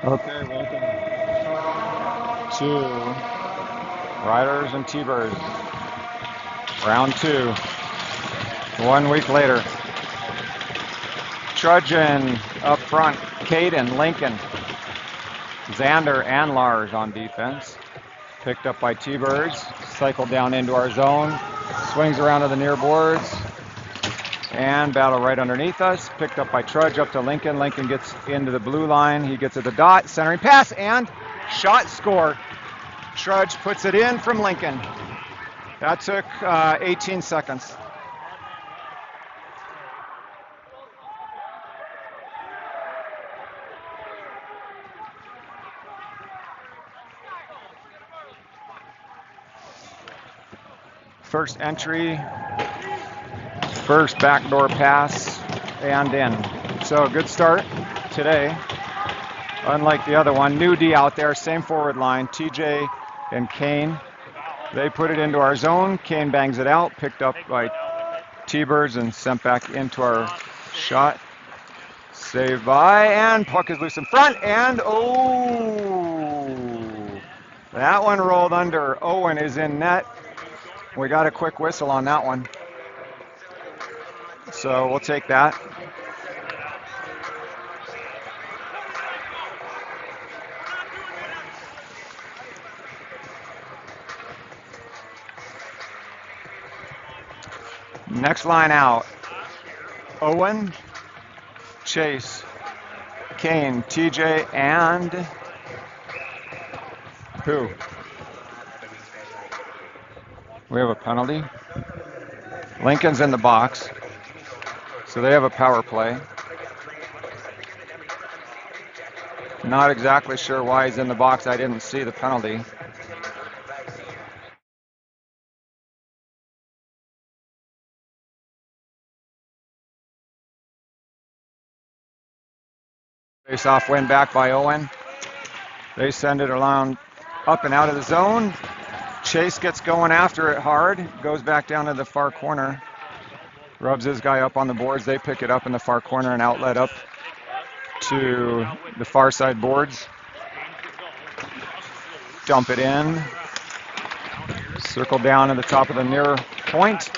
Okay, welcome to Riders and T-Birds, round 2, 1 week later. Trudging up front, Caden, Lincoln, Xander, and Lars on defense. Picked up by T-Birds, cycled down into our zone, swings around to the near boards, and battle right underneath us. Picked up by Trudge up to Lincoln. Lincoln gets into the blue line. He gets at the dot, centering pass, and shot score. Trudge puts it in from Lincoln. That took 18 seconds. First entry, first backdoor pass, and in. So good start today. Unlike the other one, new D out there, same forward line, TJ and Kane. They put it into our zone. Kane bangs it out, picked up by T-Birds and sent back into our shot. Saved by, and puck is loose in front, and that one rolled under. Owen is in net. We got a quick whistle on that one, so we'll take that. Next line out, Owen, Chase, Kane, TJ, and who? We have a penalty. Lincoln's in the box, so they have a power play. Not exactly sure why he's in the box. I didn't see the penalty. Face-off win back by Owen. They send it around up and out of the zone. Chase gets going after it hard, goes back down to the far corner, rubs his guy up on the boards. They pick it up in the far corner and outlet up to the far side boards. Dump it in. Circle down to the top of the near point.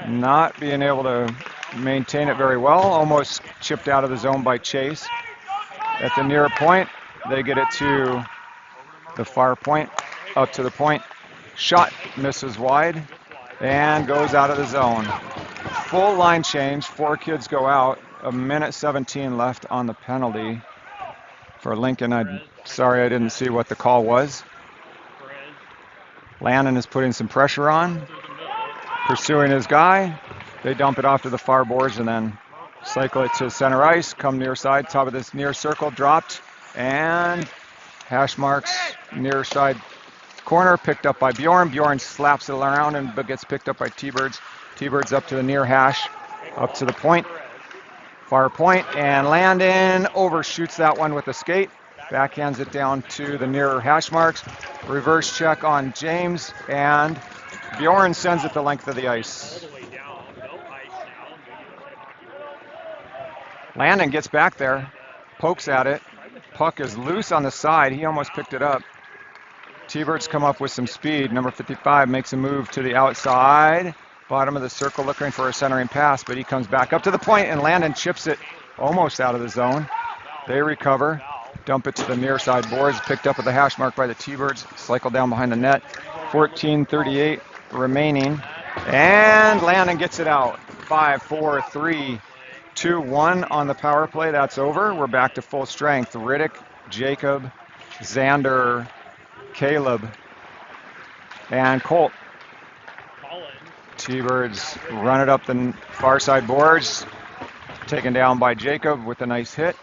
Not being able to maintain it very well. Almost chipped out of the zone by Chase. At the near point, they get it to the far point, up to the point. Shot misses wide and goes out of the zone. Full line change. 4 kids go out. 1:17 left on the penalty for Lincoln. I'm sorry I didn't see what the call was. Landon is putting some pressure on, pursuing his guy. They dump it off to the far boards and then cycle it to center ice, come near side, top of this near circle, dropped, and hash marks near side corner, picked up by Bjorn. Bjorn slaps it around and gets picked up by T-Birds. T-Birds up to the near hash, up to the point, far point, and Landon overshoots that one with a skate. Backhands it down to the near hash marks. Reverse check on James, and Bjorn sends it the length of the ice. Landon gets back there, pokes at it. Puck is loose on the side. He almost picked it up. T-Birds come up with some speed. Number 55 makes a move to the outside. Bottom of the circle looking for a centering pass, but he comes back up to the point, and Landon chips it almost out of the zone. They recover, dump it to the near side boards, picked up at the hash mark by the T-Birds, cycle down behind the net. 14:38 remaining, and Landon gets it out. 5, 4, 3, 2, 1 on the power play. That's over. We're back to full strength. Riddick, Jacob, Xander, Caleb, and Colt. T-Birds run it up the far side boards, taken down by Jacob with a nice hit.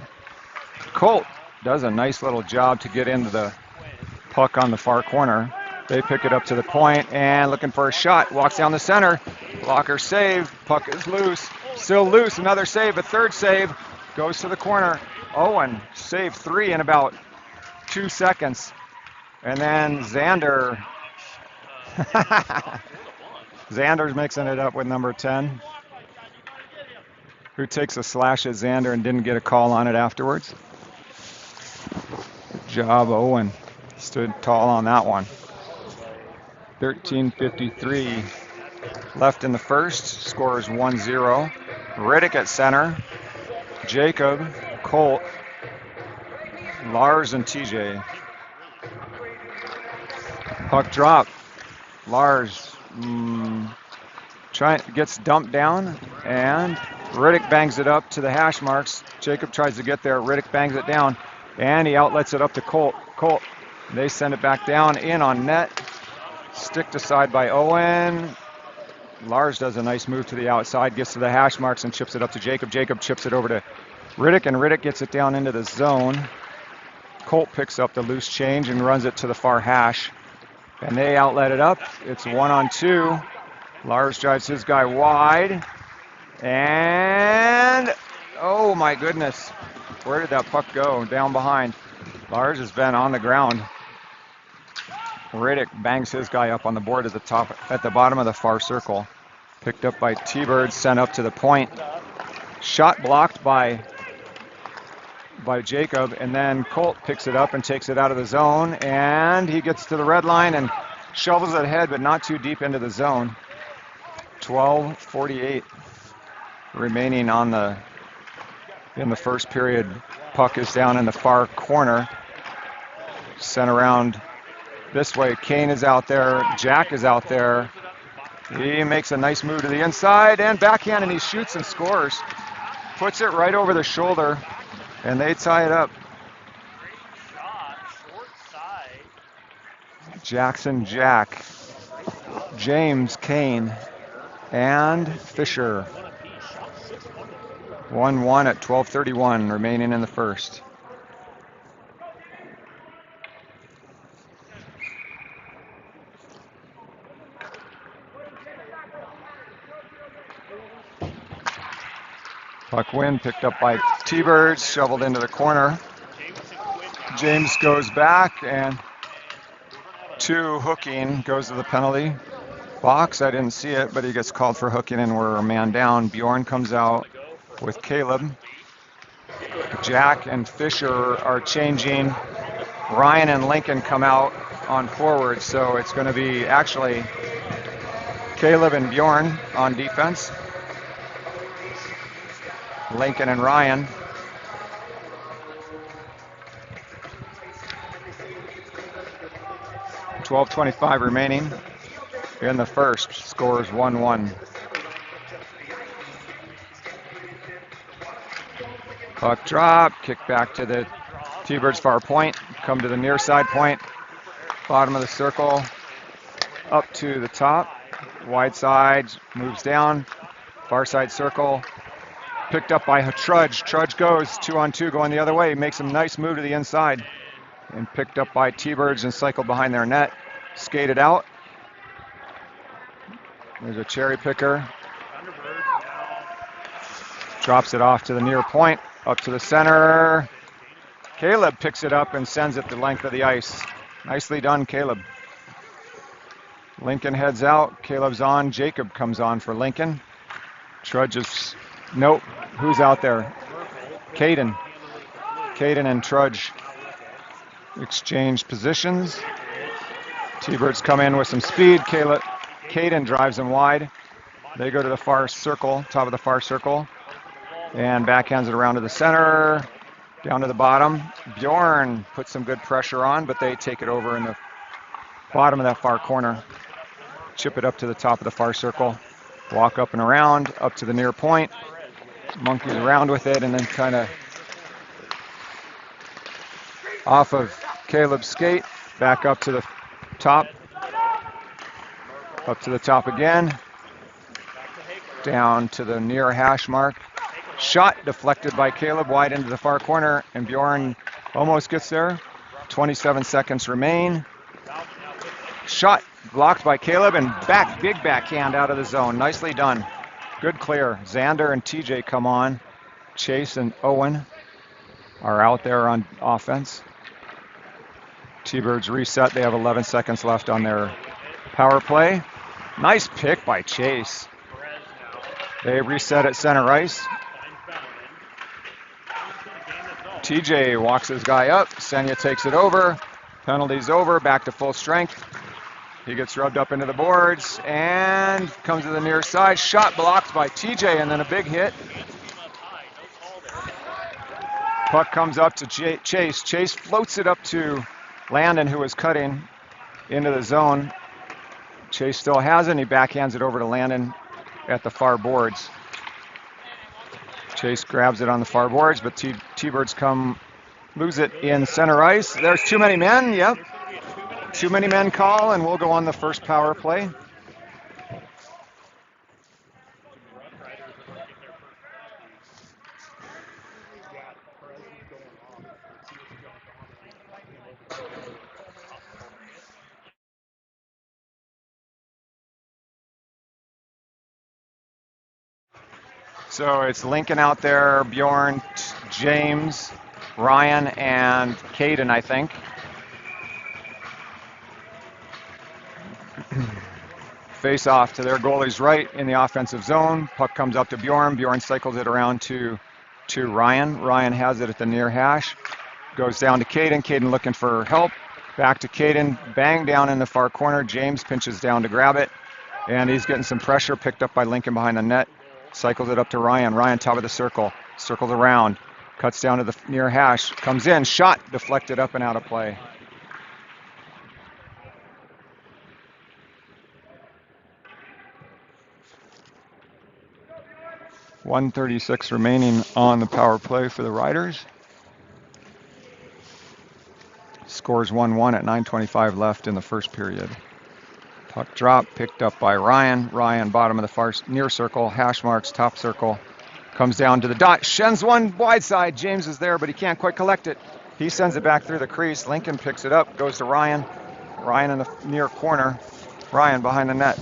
Colt does a nice little job to get into the puck on the far corner. They pick it up to the point and looking for a shot. Walks down the center. Blocker save. Puck is loose. Still loose. Another save. A third save. Goes to the corner. Owen saved 3 in about 2 seconds. And then Xander. Xander's mixing it up with number 10, who takes a slash at Xander and didn't get a call on it afterwards. job, Owen. Stood tall on that one. 13:53 left in the first. Score is 1-0. Riddick at center. Jacob, Colt, Lars, and TJ. Puck drop. Lars gets dumped down, and Riddick bangs it up to the hash marks. Jacob tries to get there. Riddick bangs it down, and he outlets it up to Colt. Colt, they send it back down, in on net. Sticked aside by Owen. Lars does a nice move to the outside, gets to the hash marks, and chips it up to Jacob. Jacob chips it over to Riddick, and Riddick gets it down into the zone. Colt picks up the loose change and runs it to the far hash. And they outlet it up. It's 1-on-2. Lars drives his guy wide. And, oh my goodness. Where did that puck go? Down behind. Lars has been on the ground. Riddick bangs his guy up on the board at the bottom of the far circle. Picked up by T-Birds, sent up to the point. Shot blocked by Jacob, and then Colt picks it up and takes it out of the zone, and he gets to the red line and shovels it ahead, but not too deep into the zone. 12:48 remaining in the first period. Puck is down in the far corner. Sent around this way. Kane is out there. Jack is out there. He makes a nice move to the inside and backhand, and he shoots and scores. Puts it right over the shoulder, and they tie it up. Jackson, Jack, James, Kane, and Fisher. 1-1 at 12:31 remaining in the first. Puck win picked up by T-Birds, shoveled into the corner. James goes back, and to hooking, goes to the penalty box. I didn't see it, but he gets called for hooking, and we're a man down. Bjorn comes out with Caleb. Jack and Fisher are changing. Ryan and Lincoln come out on forward, so it's going to be actually Caleb and Bjorn on defense. Lincoln and Ryan. .12:25 remaining in the first. Score is 1-1. Puck drop, kick back to the T-Birds far point, come to the near side point, bottom of the circle, up to the top, wide side, moves down, far side circle, picked up by Trudge. Trudge goes 2-on-2, going the other way, makes a nice move to the inside, and picked up by T-Birds and cycled behind their net, skated out. There's a cherry picker. Drops it off to the near point, up to the center. Caleb picks it up and sends it the length of the ice. Nicely done, Caleb. Lincoln heads out. Caleb's on. Jacob comes on for Lincoln. Trudge is, nope. Who's out there? Caden. Caden and Trudge exchange positions. T-Birds come in with some speed. Caden drives them wide. They go to the far circle, top of the far circle, and backhands it around to the center, down to the bottom. Bjorn puts some good pressure on, but they take it over in the bottom of that far corner. Chip it up to the top of the far circle. Walk up and around, up to the near point. Monkeys around with it, and then kind of off of Caleb's skate, back up to the top. Up to the top again. Down to the near hash mark. Shot deflected by Caleb wide into the far corner, and Bjorn almost gets there. 27 seconds remain. Shot blocked by Caleb, and big backhand out of the zone. Nicely done. Good clear. Xander and TJ come on. Chase and Owen are out there on offense. T-Birds reset. They have 11 seconds left on their power play. Nice pick by Chase. They reset at center ice. TJ walks his guy up. Senya takes it over. Penalty's over. Back to full strength. He gets rubbed up into the boards and comes to the near side. Shot blocked by TJ and then a big hit. Puck comes up to Chase. Chase floats it up to Landon, who is cutting into the zone. Chase still has it, and he backhands it over to Landon at the far boards. Chase grabs it on the far boards, but T-Birds lose it in center ice. There's too many men, yep. Too many men call, and we'll go on the first power play. So it's Lincoln out there, Bjorn, James, Ryan, and Caden, I think. Face off to their goalie's right in the offensive zone. Puck comes up to Bjorn. Bjorn cycles it around to Ryan. Ryan has it at the near hash. Goes down to Caden. Caden looking for help. Back to Caden. Bang down in the far corner. James pinches down to grab it. And he's getting some pressure picked up by Lincoln behind the net. Cycles it up to Ryan. Ryan top of the circle. Circles around. Cuts down to the near hash. Comes in. Shot deflected up and out of play. .136 remaining on the power play for the Riders. Scores 1-1 at 9:25 left in the first period. Puck drop picked up by Ryan. Ryan bottom of the far near circle. Hash marks top circle. Comes down to the dot. Shens one wide side. James is there, but he can't quite collect it. He sends it back through the crease. Lincoln picks it up. Goes to Ryan. Ryan in the near corner. Ryan behind the net.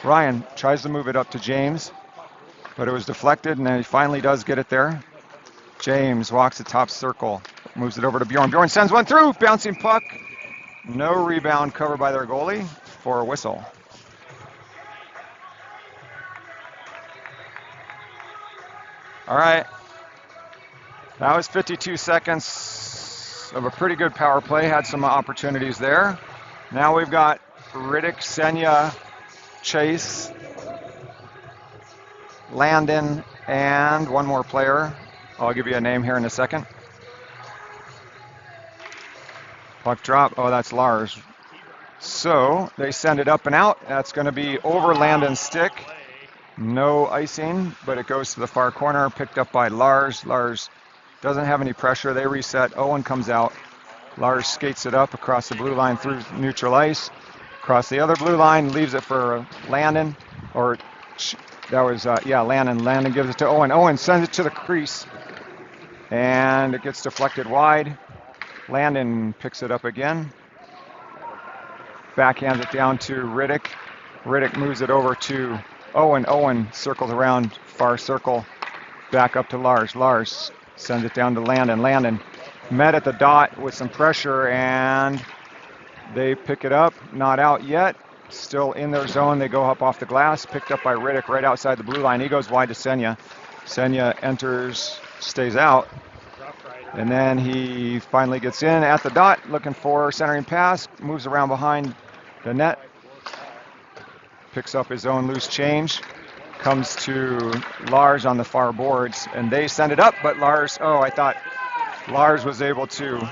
Ryan tries to move it up to James, but it was deflected, and then he finally does get it there. James walks the top circle, moves it over to Bjorn. Bjorn sends one through, bouncing puck. No rebound covered by their goalie for a whistle. All right. That was 52 seconds of a pretty good power play. Had some opportunities there. Now we've got Riddick, Senya, Chase, Landon, and one more player. I'll give you a name here in a second. Puck drop. Oh, that's Lars. So they send it up and out. That's going to be over Landon's stick. No icing, but it goes to the far corner. Picked up by Lars. Lars doesn't have any pressure. They reset. Owen comes out. Lars skates it up across the blue line through neutral ice. Across the other blue line, leaves it for Landon. Or that was, Landon. Landon gives it to Owen. Owen sends it to the crease. And it gets deflected wide. Landon picks it up again. Backhands it down to Riddick. Riddick moves it over to Owen. Owen circles around far circle. Back up to Lars. Lars sends it down to Landon. Landon met at the dot with some pressure, and they pick it up. Not out yet. Still in their zone. They go up off the glass. Picked up by Riddick right outside the blue line. He goes wide to Senya. Senya enters, stays out. And then he finally gets in at the dot, looking for centering pass. Moves around behind the net. Picks up his own loose change. Comes to Lars on the far boards, and they send it up, but Lars, I thought Lars was able to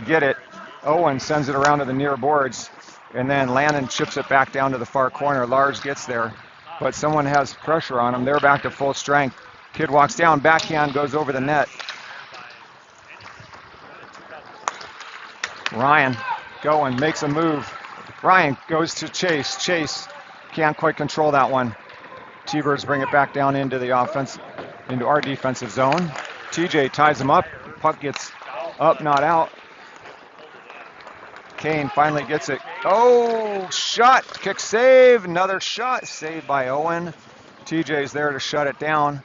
get it. Owen sends it around to the near boards, and then Landon chips it back down to the far corner. Lars gets there, but someone has pressure on him. They're back to full strength. Kid walks down, backhand goes over the net. Ryan going, makes a move. Ryan goes to Chase. Chase can't quite control that one. T-Birds bring it back down into the offense, into our defensive zone. TJ ties him up. Puck gets up, not out. Kane finally gets it. Oh, shot, kick save, another shot, saved by Owen. TJ's there to shut it down.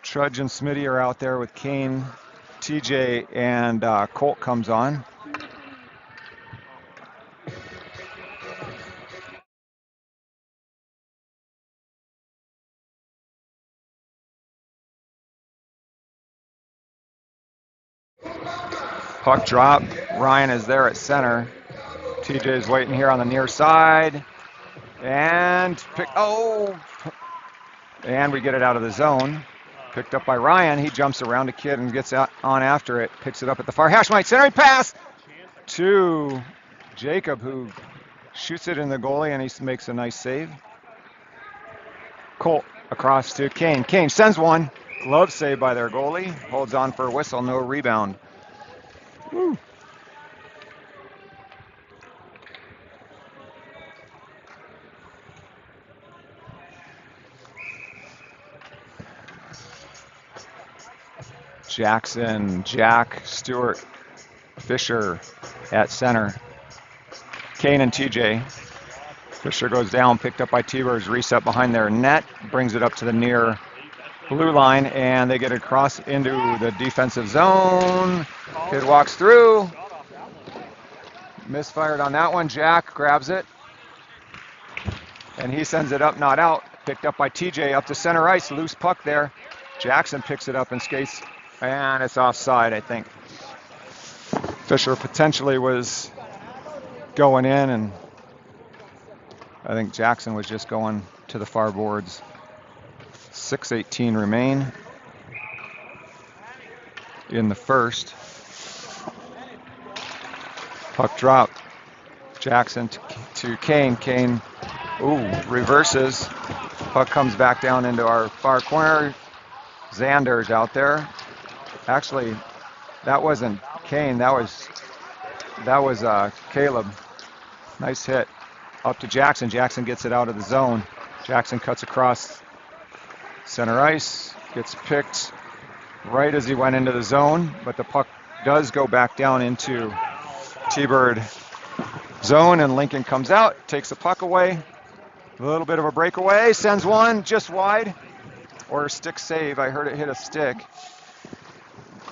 Trudge and Smitty are out there with Kane. TJ and Colt comes on. Puck drop. Ryan is there at center. TJ is waiting here on the near side. And and we get it out of the zone. Picked up by Ryan. He jumps around a kid and gets out on after it. Picks it up at the far hash mark. Centering pass to Jacob, who shoots it in the goalie, and he makes a nice save. Colt across to Kane. Kane sends one. Glove save by their goalie. Holds on for a whistle. No rebound. Woo. Jackson, Jack, Stewart, Fisher at center. Kane and TJ. Fisher goes down, picked up by T-Birds, reset behind their net, brings it up to the near blue line, and they get it across into the defensive zone. Kid walks through. Misfired on that one. Jack grabs it, and he sends it up, not out. Picked up by TJ up to center ice. Loose puck there. Jackson picks it up and skates. And it's offside, I think. Fisher potentially was going in, and I think Jackson was just going to the far boards. 6:18 remain in the first. Puck drop. Jackson to Kane. Kane, reverses. Puck comes back down into our far corner. Xander's out there. Actually, that wasn't Kane. That was Caleb. Nice hit. Up to Jackson. Jackson gets it out of the zone. Jackson cuts across center ice. Gets picked right as he went into the zone, but the puck does go back down into T-Bird zone, and Lincoln comes out, takes the puck away. A little bit of a breakaway. Sends one just wide. Or a stick save. I heard it hit a stick.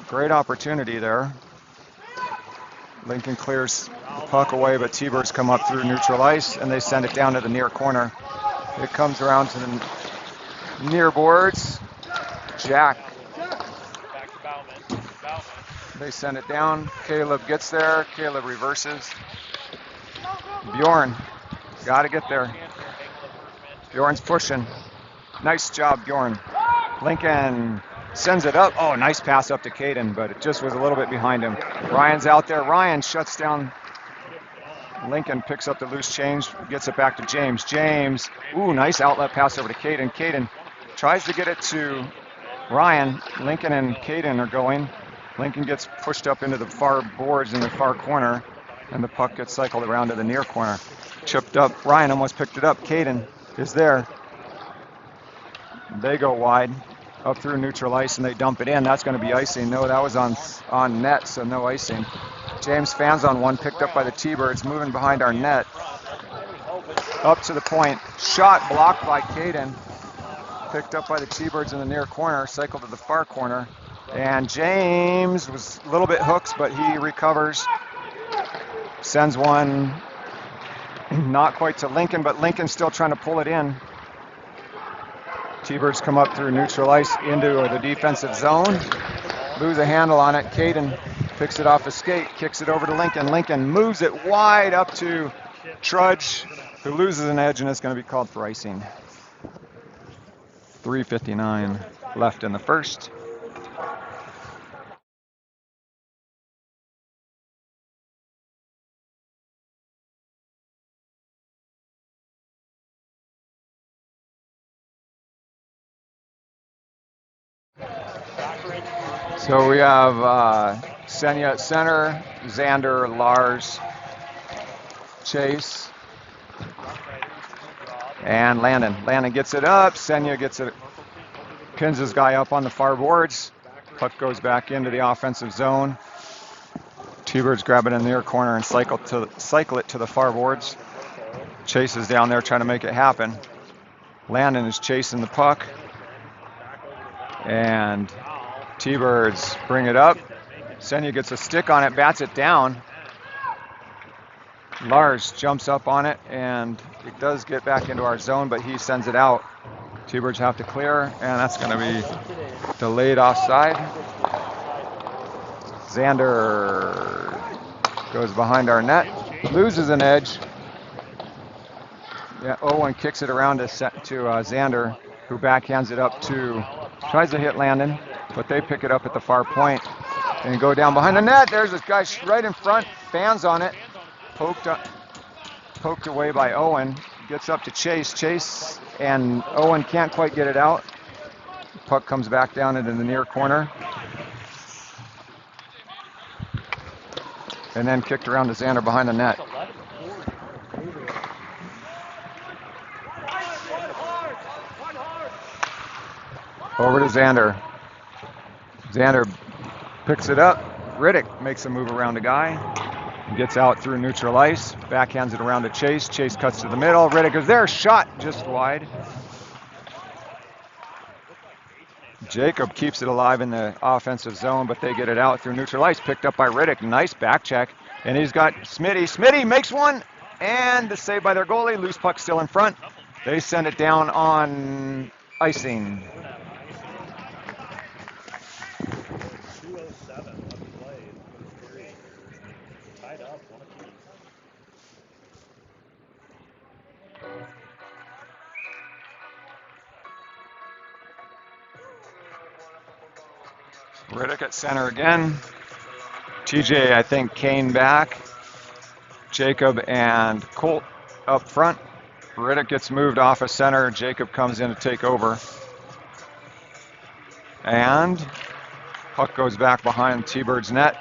Great opportunity there. Lincoln clears the puck away, but T-Birds come up through neutral ice, and they send it down to the near corner. It comes around to the near boards. Jack. They send it down. Caleb gets there. Caleb reverses. Bjorn. Got to get there. Bjorn's pushing. Nice job, Bjorn. Lincoln sends it up. Oh, nice pass up to Caden, but it just was a little bit behind him. Ryan's out there. Ryan shuts down. Lincoln picks up the loose change, gets it back to James. James, nice outlet pass over to Caden. Caden tries to get it to Ryan. Lincoln and Caden are going. Lincoln gets pushed up into the far boards in the far corner, and the puck gets cycled around to the near corner. Chipped up. Ryan almost picked it up. Caden is there. They go wide. Up through neutral ice, and they dump it in. That's going to be icing. No, that was on net, so no icing. James fans on one, picked up by the T-Birds, moving behind our net. Up to the point. Shot blocked by Caden. Picked up by the T-Birds in the near corner, cycled to the far corner. And James was a little bit hooked, but he recovers. Sends one not quite to Lincoln, but Lincoln's still trying to pull it in. T-Birds come up through neutral ice into the defensive zone. Lose a handle on it. Caden picks it off his skate, kicks it over to Lincoln. Lincoln moves it wide up to Trudge, who loses an edge, and it's going to be called for icing. 3:59 left in the first. So we have Senya at center, Xander, Lars, Chase, and Landon. Landon gets it up. Senya gets it, pins his guy up on the far boards. Puck goes back into the offensive zone. T-Birds grab it in the near corner and cycle it to the far boards. Chase is down there trying to make it happen. Landon is chasing the puck. And T-Birds bring it up. Senya gets a stick on it, bats it down. Lars jumps up on it, and it does get back into our zone, but he sends it out. T-Birds have to clear, and that's going to be delayed offside. Xander goes behind our net, loses an edge. Yeah, Owen kicks it around to Xander, who backhands it up to, tries to hit Landon, but they pick it up at the far point and go down behind the net. There's this guy right in front, fans on it, poked away by Owen, gets up to Chase, and Owen can't quite get it out. Puck comes back down into the near corner. And then kicked around to Xander behind the net. Over to Xander. Xander picks it up. Riddick makes a move around a guy. Gets out through neutral ice. Backhands it around to Chase. Chase cuts to the middle. Riddick is there. Shot just wide. Jacob keeps it alive in the offensive zone, but they get it out through neutral ice. Picked up by Riddick. Nice back check. And he's got Smitty. Smitty makes one. And the save by their goalie. Loose puck still in front. They send it down on icing. Riddick at center again. TJ, I think, Kane back. Jacob and Colt up front. Riddick gets moved off of center. Jacob comes in to take over. And puck goes back behind T-Bird's net.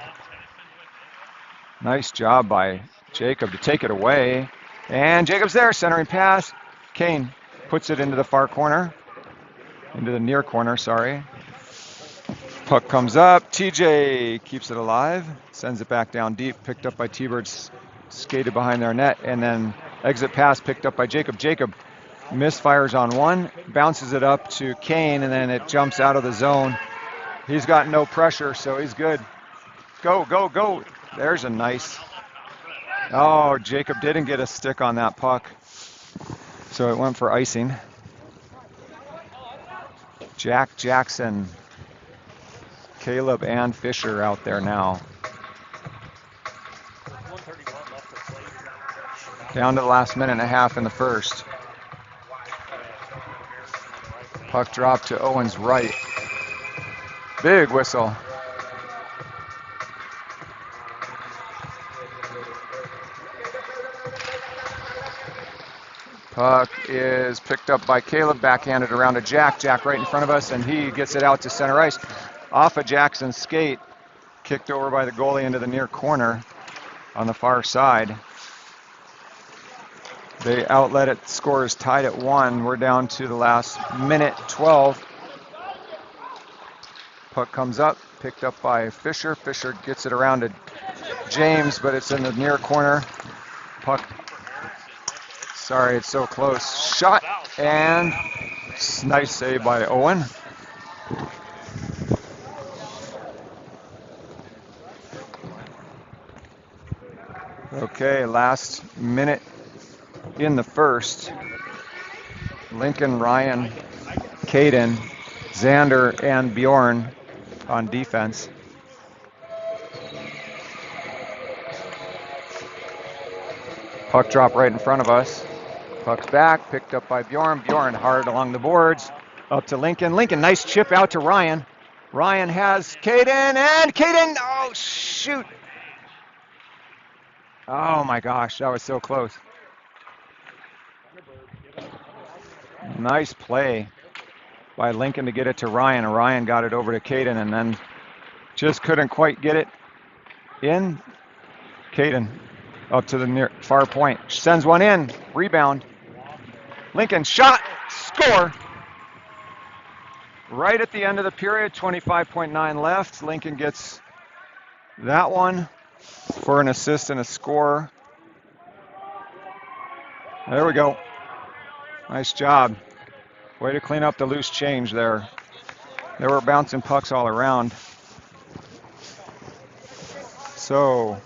Nice job by Jacob to take it away. And Jacob's there, centering pass. Kane puts it into the far corner. Into the near corner, sorry. Puck comes up. TJ keeps it alive. Sends it back down deep. Picked up by T-Birds. Skated behind their net. And then exit pass picked up by Jacob. Jacob misfires on one. Bounces it up to Kane. And then it jumps out of the zone. He's got no pressure, so he's good. Go, go, go. There's a nice. Oh, Jacob didn't get a stick on that puck. So it went for icing. Jack Jackson, Caleb and Fisher out there now. Down to the last minute and a half in the first. Puck dropped to Owen's right. Big whistle. Puck is picked up by Caleb, backhanded around to Jack. Jack right in front of us, and he gets it out to center ice. Off of Jackson's skate, kicked over by the goalie into the near corner on the far side. They outlet it, score is tied at 1. We're down to the last minute 12. Puck comes up, picked up by Fisher. Fisher gets it around to James, but it's in the near corner. Puck, sorry, it's so close. Shot, and nice save by Owen. Okay, last minute in the first. Lincoln, Ryan, Caden, Xander, and Bjorn on defense. Puck drop right in front of us. Puck's back, picked up by Bjorn. Bjorn hard along the boards, up to Lincoln. Lincoln, nice chip out to Ryan. Ryan has Caden, and Caden, oh shoot. Oh my gosh, that was so close. Nice play by Lincoln to get it to Ryan, and Ryan got it over to Caden and then just couldn't quite get it in. Caden up to the near far point, sends one in, rebound. Lincoln shot, score. Right at the end of the period, 25.9 left. Lincoln gets that one for an assist and a score. There we go. Nice job. Way to clean up the loose change there. They were bouncing pucks all around. So,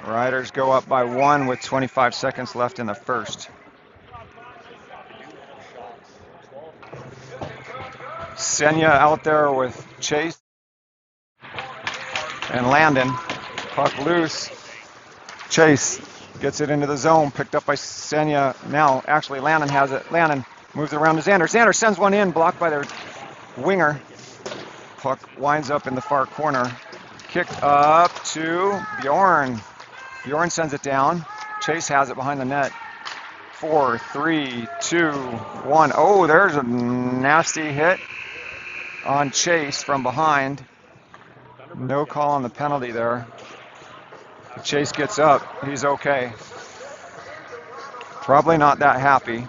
Riders go up by 1 with 25 seconds left in the first. Senya out there with Chase and Landon. Puck loose. Chase gets it into the zone, picked up by Senya. Now, actually, Landon has it. Landon moves it around to Xander. Xander sends one in, blocked by their winger. Puck winds up in the far corner. Kicked up to Bjorn. Bjorn sends it down. Chase has it behind the net. 4, 3, 2, 1. Oh, there's a nasty hit on Chase from behind. No call on the penalty there. Chase gets up. He's okay. Probably not that happy.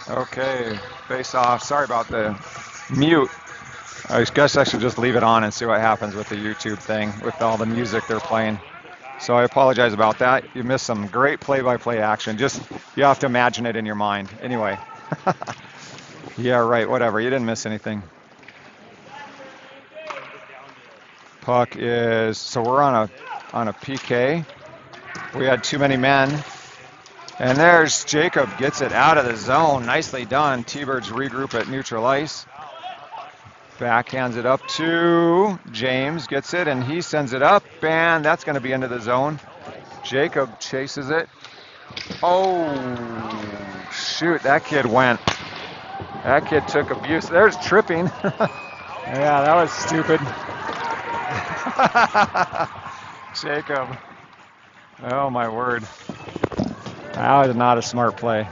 Okay, face off. Sorry about the mute. I guess I should just leave it on and see what happens with the YouTube thing with all the music they're playing. So I apologize about that. You missed some great play-by-play action. Just, you have to imagine it in your mind. Anyway. Yeah, right, whatever. You didn't miss anything. Puck is, so we're on a PK. We had too many men. And there's Jacob, gets it out of the zone. Nicely done. T-Birds regroup at neutral ice. Backhands it up to James, gets it, and he sends it up, and that's going to be into the zone. Jacob chases it. Oh, shoot, that kid went. That kid took abuse. There's tripping. Yeah, that was stupid. Jacob. Oh, my word. That was not a smart play.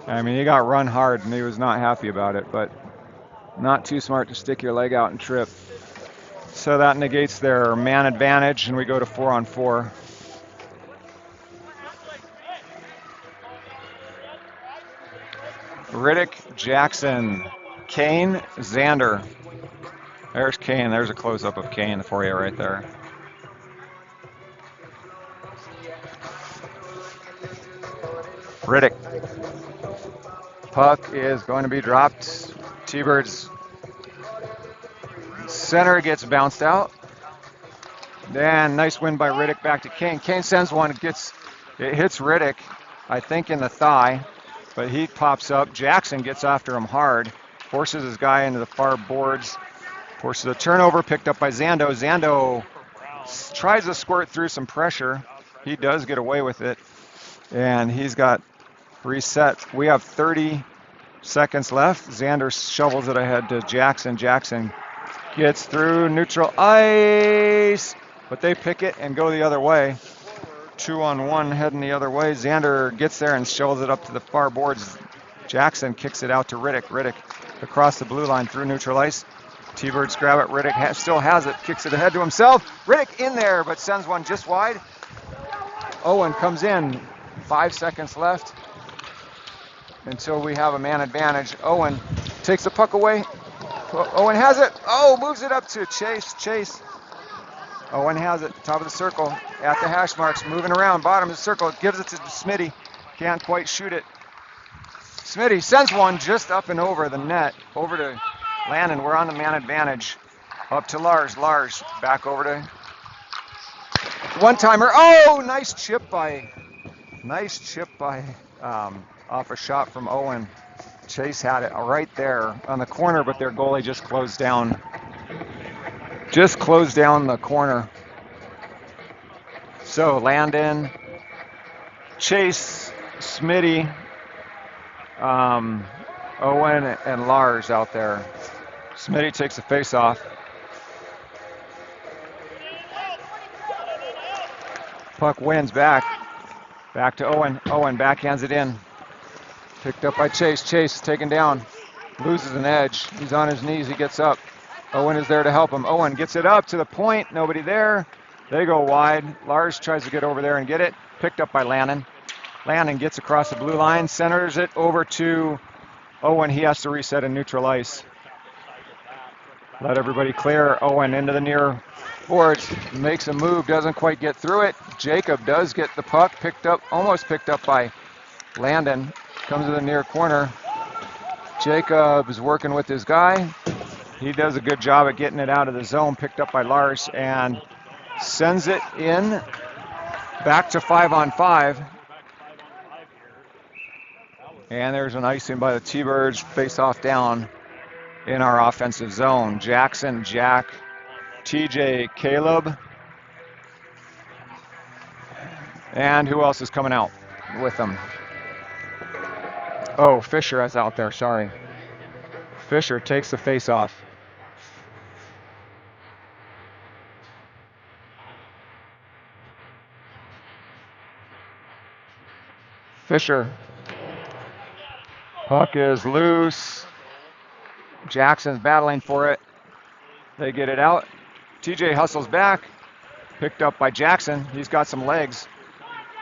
I mean, he got run hard, and he was not happy about it, but not too smart to stick your leg out and trip. So that negates their man advantage, and we go to 4-on-4. Riddick, Jackson, Kane, Xander. There's Kane. There's a close-up of Kane for you right there. Riddick. Puck is going to be dropped. T-Birds center gets bounced out. Then nice win by Riddick back to Kane. Kane sends one, it hits Riddick, I think in the thigh, but he pops up. Jackson gets after him hard, forces his guy into the far boards, forces a turnover, picked up by Zando. Zando tries to squirt through some pressure. He does get away with it, and he's got reset. We have 30 seconds left. Xander shovels it ahead to Jackson. Jackson gets through neutral ice, but they pick it and go the other way. 2-on-1 heading the other way. Xander gets there and shovels it up to the far boards. Jackson kicks it out to Riddick. Riddick across the blue line through neutral ice. T-Birds grab it. Riddick still has it. Kicks it ahead to himself. Riddick in there, but sends one just wide. Owen comes in. 5 seconds left until we have a man advantage. Owen takes the puck away. Owen has it. Oh, moves it up to Chase. Owen has it. Top of the circle. At the hash marks. Moving around. Bottom of the circle. Gives it to Smitty. Can't quite shoot it. Smitty sends one just up and over the net. Over to Landon. We're on the man advantage. Up to Lars. Lars back over to one-timer. Oh, nice chip by off a shot from Owen. Chase had it right there on the corner, but their goalie just closed down the corner. So Landon, Chase, Smitty, Owen, and Lars out there. Smitty takes the face off. Puck wins back to Owen. Owen backhands it in. Picked up by Chase. Chase taken down. Loses an edge. He's on his knees. He gets up. Owen is there to help him. Owen gets it up to the point. Nobody there. They go wide. Lars tries to get over there and get it. Picked up by Landon. Landon gets across the blue line. Centers it over to Owen. He has to reset in neutral ice. Let everybody clear. Owen into the near boards. Makes a move. Doesn't quite get through it. Jacob does get the puck. Almost picked up by Landon. Comes to the near corner. Jacob is working with his guy. He does a good job at getting it out of the zone. Picked up by Lars and sends it in back to 5-on-5. And there's an icing by the T-Birds. Face off down in our offensive zone. Jackson, Jack, TJ, Caleb. And who else is coming out with them? Oh, Fisher is out there, sorry. Fisher takes the face off. Fisher. Puck is loose. Jackson's battling for it. They get it out. TJ hustles back. Picked up by Jackson. He's got some legs.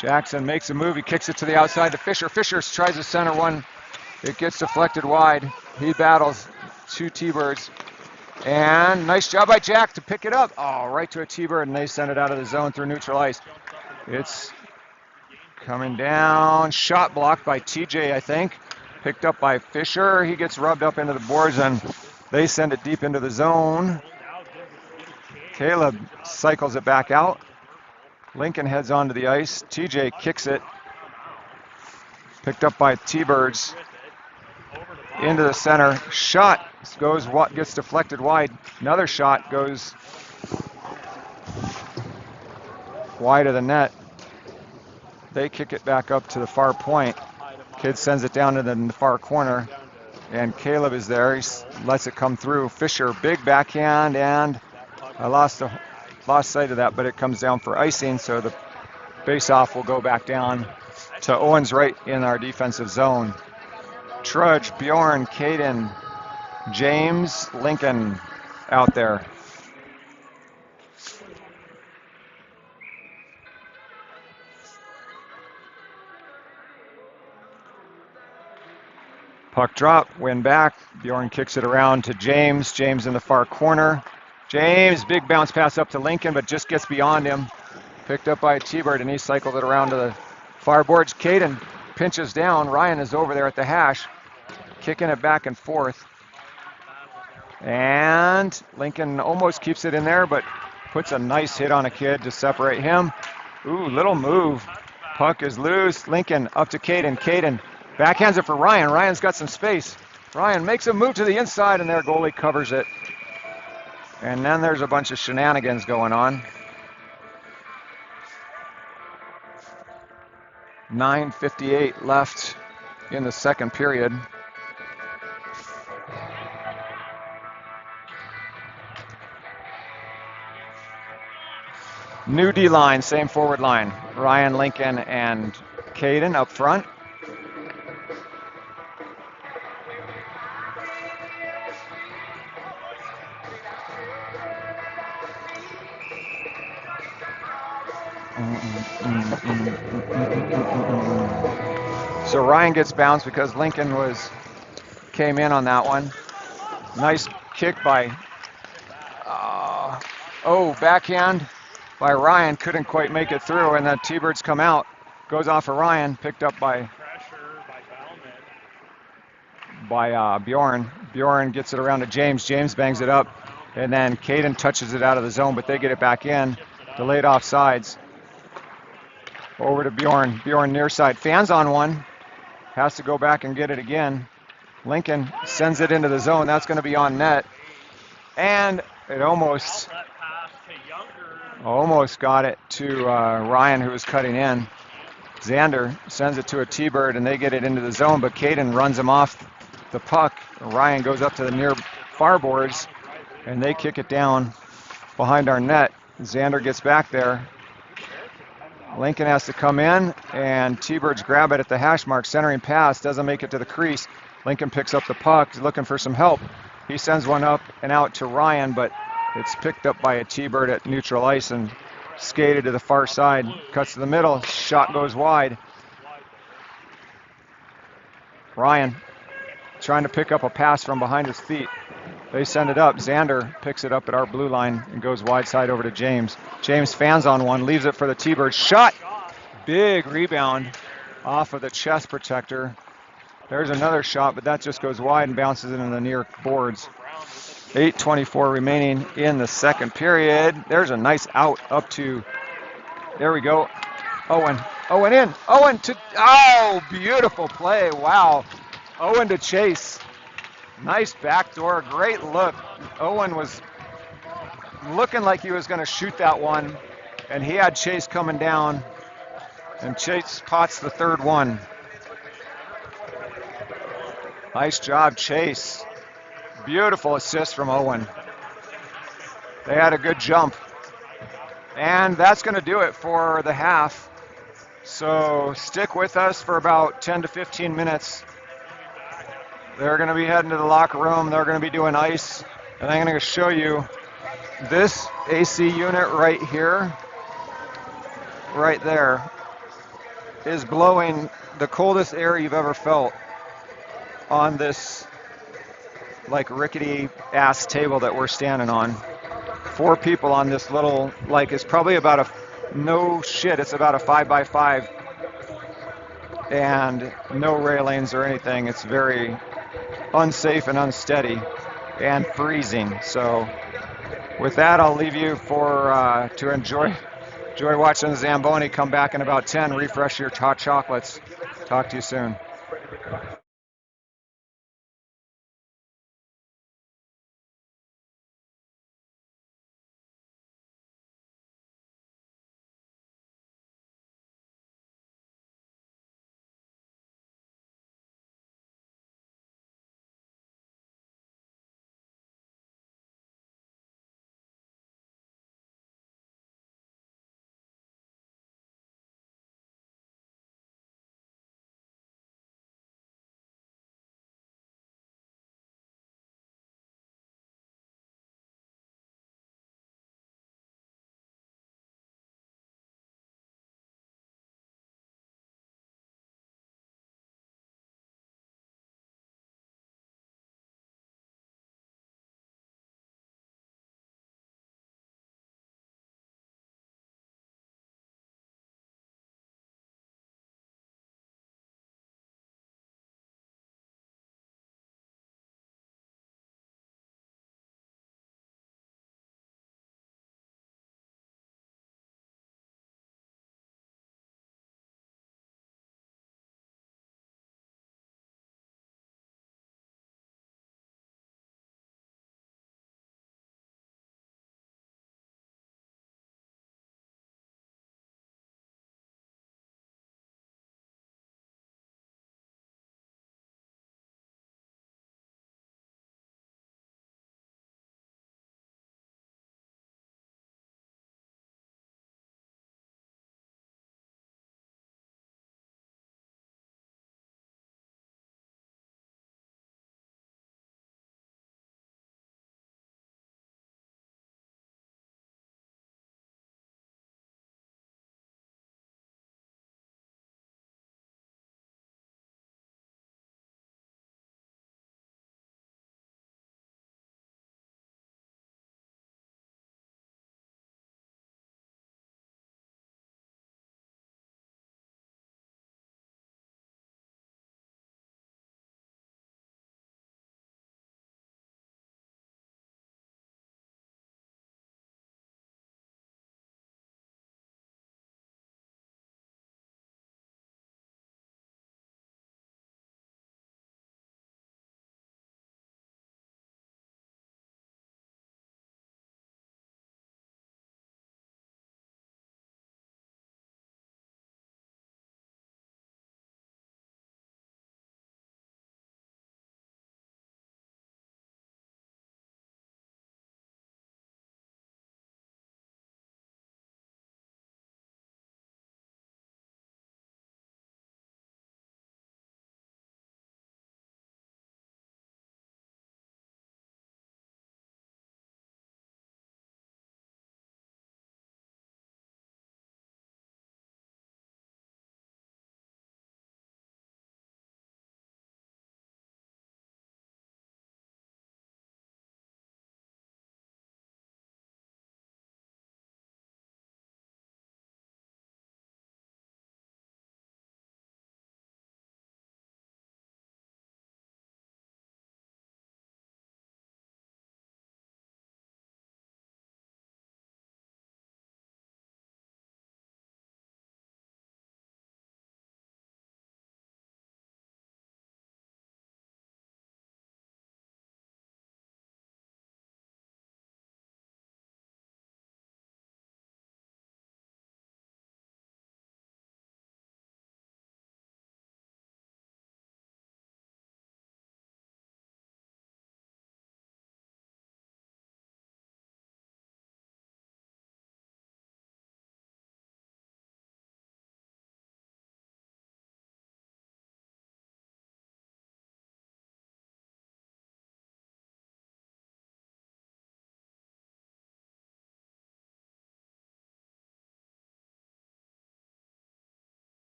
Jackson makes a move. He kicks it to the outside to Fisher. Fisher tries to center one. It gets deflected wide. He battles 2 T-Birds. And nice job by Jack to pick it up. Oh, right to a T-Bird, and they send it out of the zone through neutral ice. It's coming down. Shot blocked by TJ, I think. Picked up by Fisher. He gets rubbed up into the boards, and they send it deep into the zone. Caleb cycles it back out. Lincoln heads onto the ice. TJ kicks it. Picked up by T-Birds. Into the center. Shot gets deflected wide. Another shot goes wide of the net. They kick it back up to the far point. Kid sends it down to the far corner. And Caleb is there. He lets it come through. Fisher, big backhand, and I lost sight of that, but it comes down for icing, so the face-off will go back down to Owens right in our defensive zone. Trudge, Bjorn, Caden, James, Lincoln out there. Puck drop, win back. Bjorn kicks it around to James. James in the far corner. James, big bounce pass up to Lincoln, but just gets beyond him. Picked up by a T-Bird, and he cycled it around to the far boards. Caden pinches down. Ryan is over there at the hash, kicking it back and forth. And Lincoln almost keeps it in there, but puts a nice hit on a kid to separate him. Ooh, little move. Puck is loose. Lincoln up to Caden. Caden backhands it for Ryan. Ryan's got some space. Ryan makes a move to the inside, and their goalie covers it. And then there's a bunch of shenanigans going on. 9:58 left in the second period. New D-line, same forward line. Ryan, Lincoln, and Caden up front. So Ryan gets bounced because Lincoln came in on that one. Nice kick by, backhand by Ryan, couldn't quite make it through, and then T-Birds come out. Goes off of Ryan, picked up by Bjorn. Bjorn gets it around to James. James bangs it up, and then Caden touches it out of the zone, but they get it back in. Delayed offsides. Over to Bjorn. Bjorn near side. Fans on one. Has to go back and get it again. Lincoln sends it into the zone. That's going to be on net. And it almost got it to Ryan, who was cutting in. Xander sends it to a T-Bird, and they get it into the zone, but Caden runs him off the puck. Ryan goes up to the near far boards, and they kick it down behind our net. Xander gets back there. Lincoln has to come in, and T-Birds grab it at the hash mark. Centering pass, doesn't make it to the crease. Lincoln picks up the puck, he's looking for some help. He sends one up and out to Ryan, but it's picked up by a T-Bird at neutral ice and skated to the far side. Cuts to the middle, shot goes wide. Ryan trying to pick up a pass from behind his feet. They send it up. Xander picks it up at our blue line and goes wide side over to James. James fans on one, leaves it for the T-Bird. Shot! Big rebound off of the chest protector. There's another shot, but that just goes wide and bounces into the near boards. 8:24 remaining in the second period. There's a nice out up to, there we go. Owen in. Owen to, oh, beautiful play. Wow. Owen to Chase. Nice backdoor, great look. Owen was looking like he was going to shoot that one, and he had Chase coming down, and Chase pots the third one. Nice job, Chase. Beautiful assist from Owen. They had a good jump. And that's going to do it for the half. So stick with us for about 10 to 15 minutes. They're going to be heading to the locker room. They're going to be doing ice. And I'm going to show you this AC unit right here, right there. is blowing the coldest air you've ever felt on this like rickety ass table that we're standing on. 4 people on this little, like it's probably about no shit, it's about a 5x5 and no railings or anything. It's very unsafe and unsteady and freezing. So with that, I'll leave you for to enjoy watching the Zamboni. Come back in about 10, refresh your hot chocolates. Talk to you soon.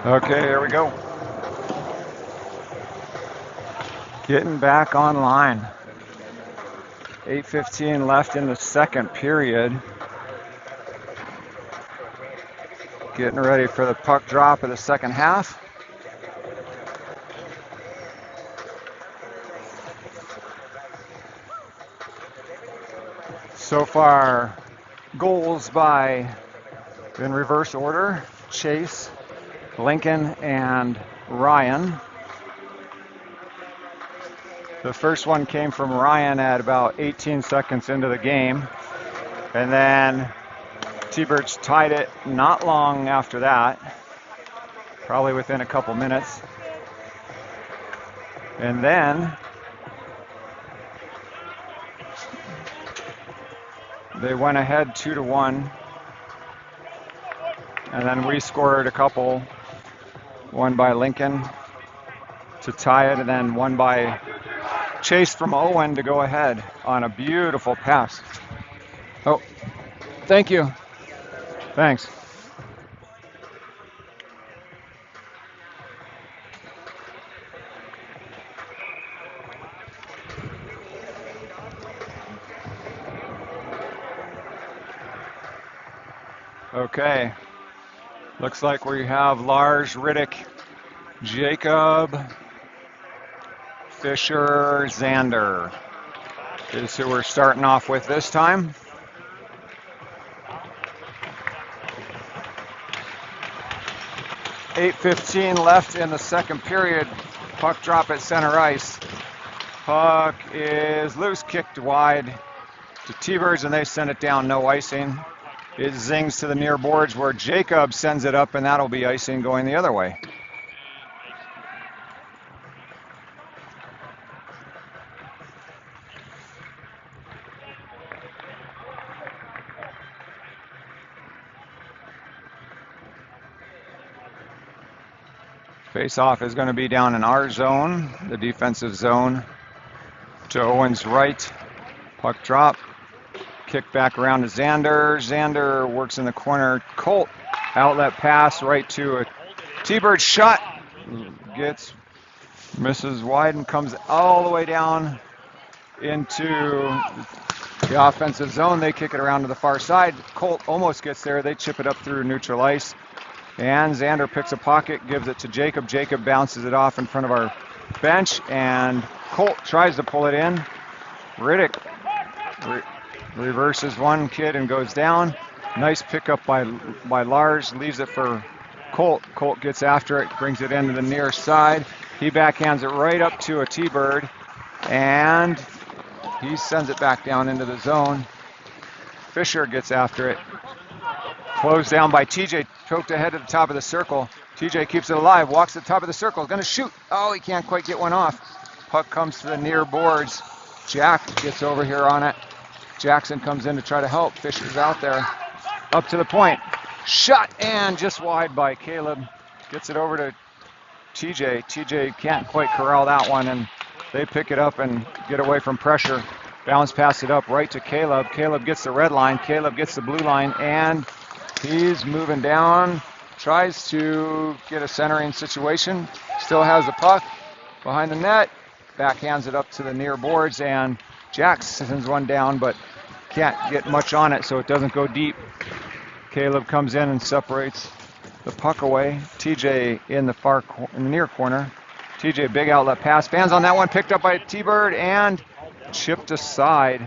Okay, here we go. Getting back online. 8:15 left in the second period. Getting ready for the puck drop of the second half. So far, goals in reverse order: Chase, Lincoln, and Ryan. The first one came from Ryan at about 18 seconds into the game. And then T-Birds tied it not long after that, probably within a couple minutes. And then they went ahead 2-1. And then we scored a couple, one by Lincoln to tie it, and then one by Chase from Owen to go ahead on a beautiful pass. Oh, thank you. Thanks. Okay. Looks like we have Lars, Riddick, Jacob, Fisher, Xander is who we're starting off with this time. $8:15 left in the second period. Puck drop at center ice. Puck is loose, kicked wide to T-Birds, and they send it down, no icing. It zings to the near boards where Jacob sends it up, and that'll be icing going the other way. Face-off is going to be down in our zone, the defensive zone, to Owen's right. Puck drop. Kick back around to Xander. Xander works in the corner. Colt, outlet pass right to a T-Bird shot. Misses wide and comes all the way down into the offensive zone. They kick it around to the far side. Colt almost gets there. They chip it up through neutral ice. And Xander picks a pocket, gives it to Jacob. Jacob bounces it off in front of our bench, and Colt tries to pull it in. Riddick reverses one kid and goes down. Nice pickup by Lars, leaves it for Colt. Colt gets after it, brings it into the near side. He backhands it right up to a T-Bird, and he sends it back down into the zone. Fisher gets after it. Closed down by TJ, poked ahead to the top of the circle. TJ keeps it alive, walks to the top of the circle, gonna shoot. Oh, he can't quite get one off. Puck comes to the near boards. Jack gets over here on it. Jackson comes in to try to help. Fisher's out there. Up to the point. Shot, and just wide by Caleb. Gets it over to TJ. TJ can't quite corral that one, and they pick it up and get away from pressure. Bounce pass it up right to Caleb. Caleb gets the red line. Caleb gets the blue line, and he's moving down. Tries to get a centering situation. Still has the puck behind the net. Backhands it up to the near boards, and Jack sends one down, but can't get much on it, so it doesn't go deep. Caleb comes in and separates the puck away. TJ in the near corner. TJ, big outlet pass. Fans on that one, picked up by T-Bird and chipped aside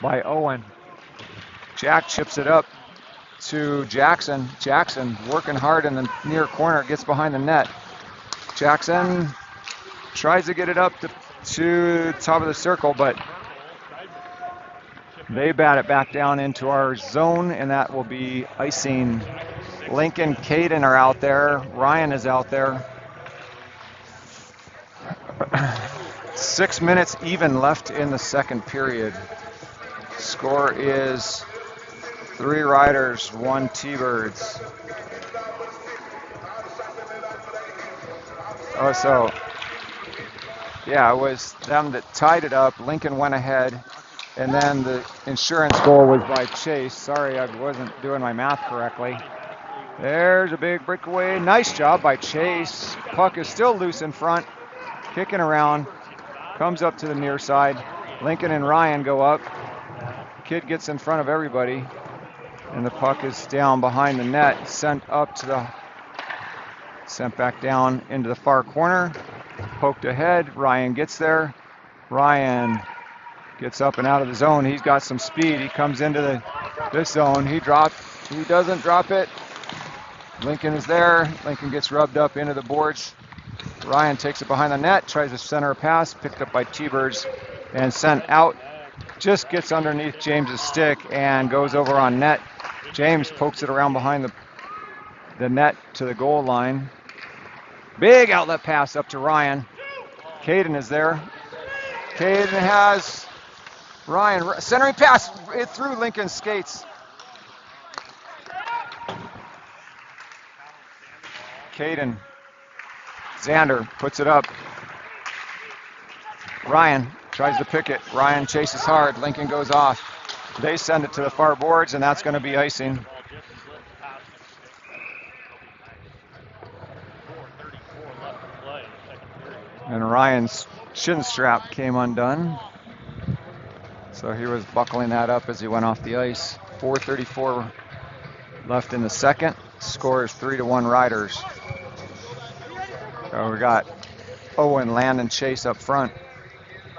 by Owen. Jack chips it up to Jackson. Jackson working hard in the near corner, gets behind the net. Jackson tries to get it up to top of the circle, but they bat it back down into our zone, and that will be icing. Lincoln, Caden are out there. Ryan is out there. 6 minutes even left in the second period. Score is 3 Riders, 1 T-Birds. Oh, so, yeah, it was them that tied it up. Lincoln went ahead, and then the insurance goal was by Chase. Sorry, I wasn't doing my math correctly. There's a big breakaway. Nice job by Chase. Puck is still loose in front, kicking around. Comes up to the near side. Lincoln and Ryan go up. Kid gets in front of everybody. And the puck is down behind the net. Sent back down into the far corner. Poked ahead. Ryan gets there. Ryan gets up and out of the zone. He's got some speed. He comes into this zone. He doesn't drop it. Lincoln is there. Lincoln gets rubbed up into the boards. Ryan takes it behind the net, tries to center a pass, picked up by T-Birds and sent out. Just gets underneath James's stick and goes over on net. James pokes it around behind the net to the goal line. Big outlet pass up to Ryan. Caden is there. Caden has Ryan, centering pass, it through Lincoln's skates. Caden, Xander puts it up. Ryan tries to pick it. Ryan chases hard. Lincoln goes off. They send it to the far boards, and that's going to be icing. And Ryan's shin strap came undone. So he was buckling that up as he went off the ice. 4:34 left in the second. Score is 3-1 Riders. So we got Owen, Landon, Chase up front.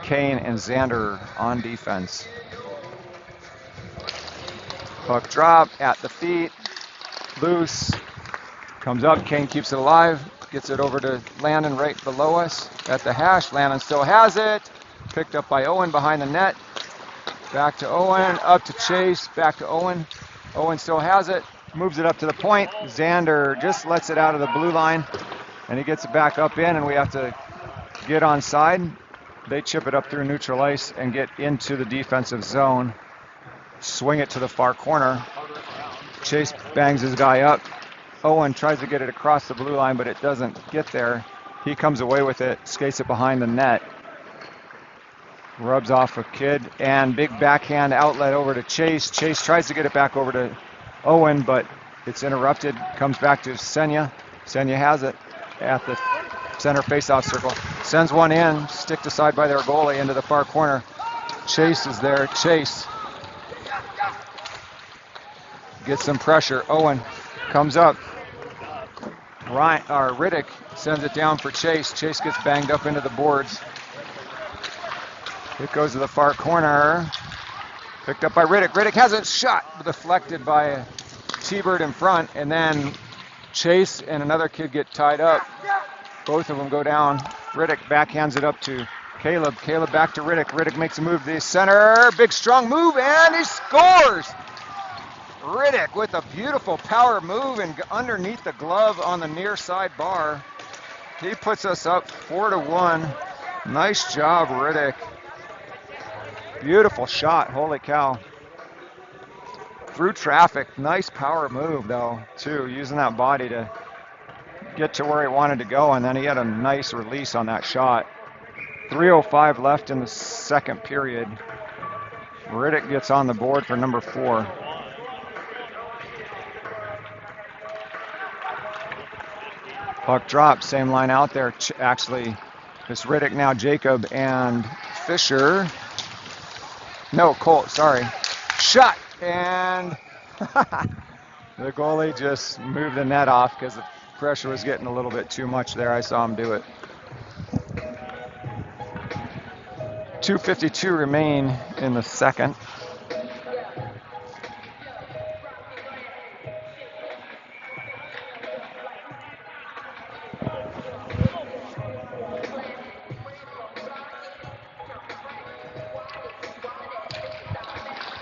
Kane and Xander on defense. Puck drop at the feet. Loose. Comes up. Kane keeps it alive. Gets it over to Landon right below us at the hash. Landon still has it. Picked up by Owen behind the net. Back to Owen. Up to Chase. Back to Owen. Owen still has it. Moves it up to the point. Xander just lets it out of the blue line. And he gets it back up in, and we have to get on side. They chip it up through neutral ice and get into the defensive zone. Swing it to the far corner. Chase bangs his guy up. Owen tries to get it across the blue line, but it doesn't get there. He comes away with it, skates it behind the net. Rubs off a kid, and big backhand outlet over to Chase. Chase tries to get it back over to Owen, but it's interrupted. Comes back to Senya. Senya has it at the center faceoff circle. Sends one in, sticked aside by their goalie into the far corner. Chase is there. Chase gets some pressure. Owen comes up. Riddick sends it down for Chase. Chase gets banged up into the boards. It goes to the far corner. Picked up by Riddick. Riddick has a shot deflected by T-Bird in front, and then Chase and another kid get tied up. Both of them go down. Riddick backhands it up to Caleb. Caleb back to Riddick. Riddick makes a move to the center. Big strong move, and he scores! Riddick with a beautiful power move and underneath the glove on the near side bar. He puts us up 4-1. Nice job, Riddick. Beautiful shot, holy cow. Through traffic, nice power move though, too, using that body to get to where he wanted to go, and then he had a nice release on that shot. 3:05 left in the second period. Riddick gets on the board for number 4. Puck drop, same line out there. Actually, it's Riddick now, Jacob and Fisher. No, Colt, sorry. Shot, and the goalie just moved the net off because the pressure was getting a little bit too much there. I saw him do it. 2:52 remain in the second.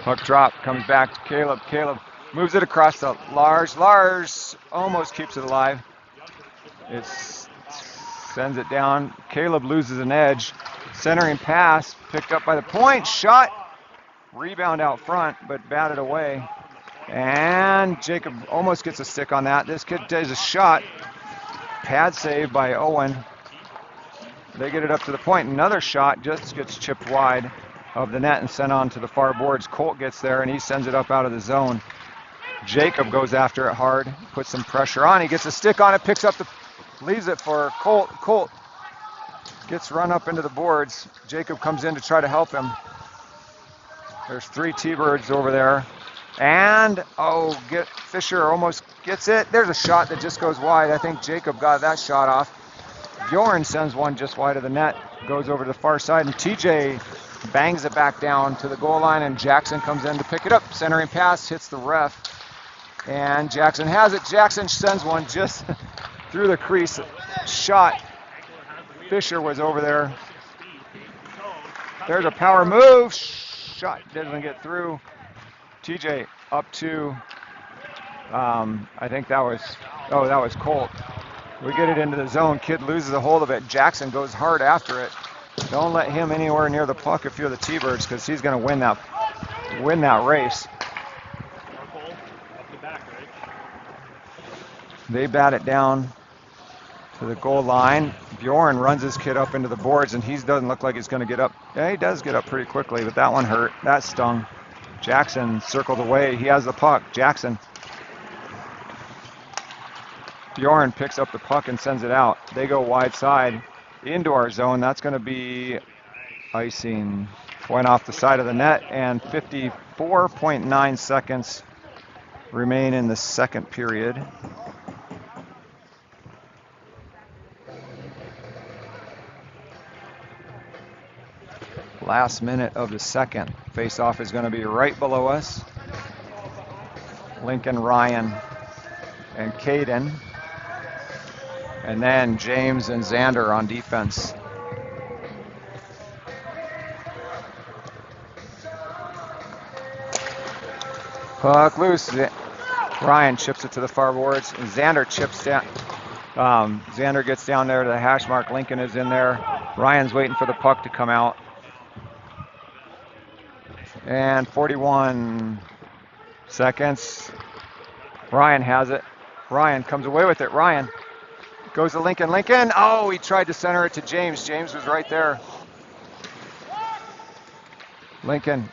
Puck drop, comes back to Caleb. Caleb moves it across to Lars. Lars almost keeps it alive. It sends it down. Caleb loses an edge. Centering pass, picked up by the point. Shot, rebound out front, but batted away. And Jacob almost gets a stick on that. This kid does a shot. Pad save by Owen. They get it up to the point. Another shot just gets chipped wide of the net and sent on to the far boards. Colt gets there and he sends it up out of the zone. Jacob goes after it hard, puts some pressure on. He gets a stick on it, picks up leaves it for Colt. Colt gets run up into the boards. Jacob comes in to try to help him. There's 3 T-Birds over there. And, Fisher almost gets it. There's a shot that just goes wide. I think Jacob got that shot off. Bjorn sends one just wide of the net, goes over to the far side, and TJ bangs it back down to the goal line, and Jackson comes in to pick it up. Centering pass, hits the ref, and Jackson has it. Jackson sends one just through the crease. Shot. Fisher was over there. There's a power move. Shot doesn't get through. TJ up to, I think that was Colt. We get it into the zone. Kid loses a hold of it. Jackson goes hard after it. Don't let him anywhere near the puck if you're the T-Birds, because he's going to win that race. They bat it down to the goal line. Bjorn runs his kid up into the boards, and he doesn't look like he's going to get up. Yeah, he does get up pretty quickly, but that one hurt. That stung. Jackson circled away. He has the puck. Jackson. Bjorn picks up the puck and sends it out. They go wide side into our zone. That's going to be icing. Went off the side of the net, and 54.9 seconds remain in the second period. Last minute of the second. Face-off is going to be right below us. Lincoln, Ryan, and Caden. And then James and Xander on defense. Puck loose. Ryan chips it to the far boards. Xander chips down. Xander gets down there to the hash mark. Lincoln is in there. Ryan's waiting for the puck to come out. And 41 seconds. Ryan has it. Ryan comes away with it. Ryan goes to Lincoln. Lincoln, he tried to center it to James. James was right there. Lincoln.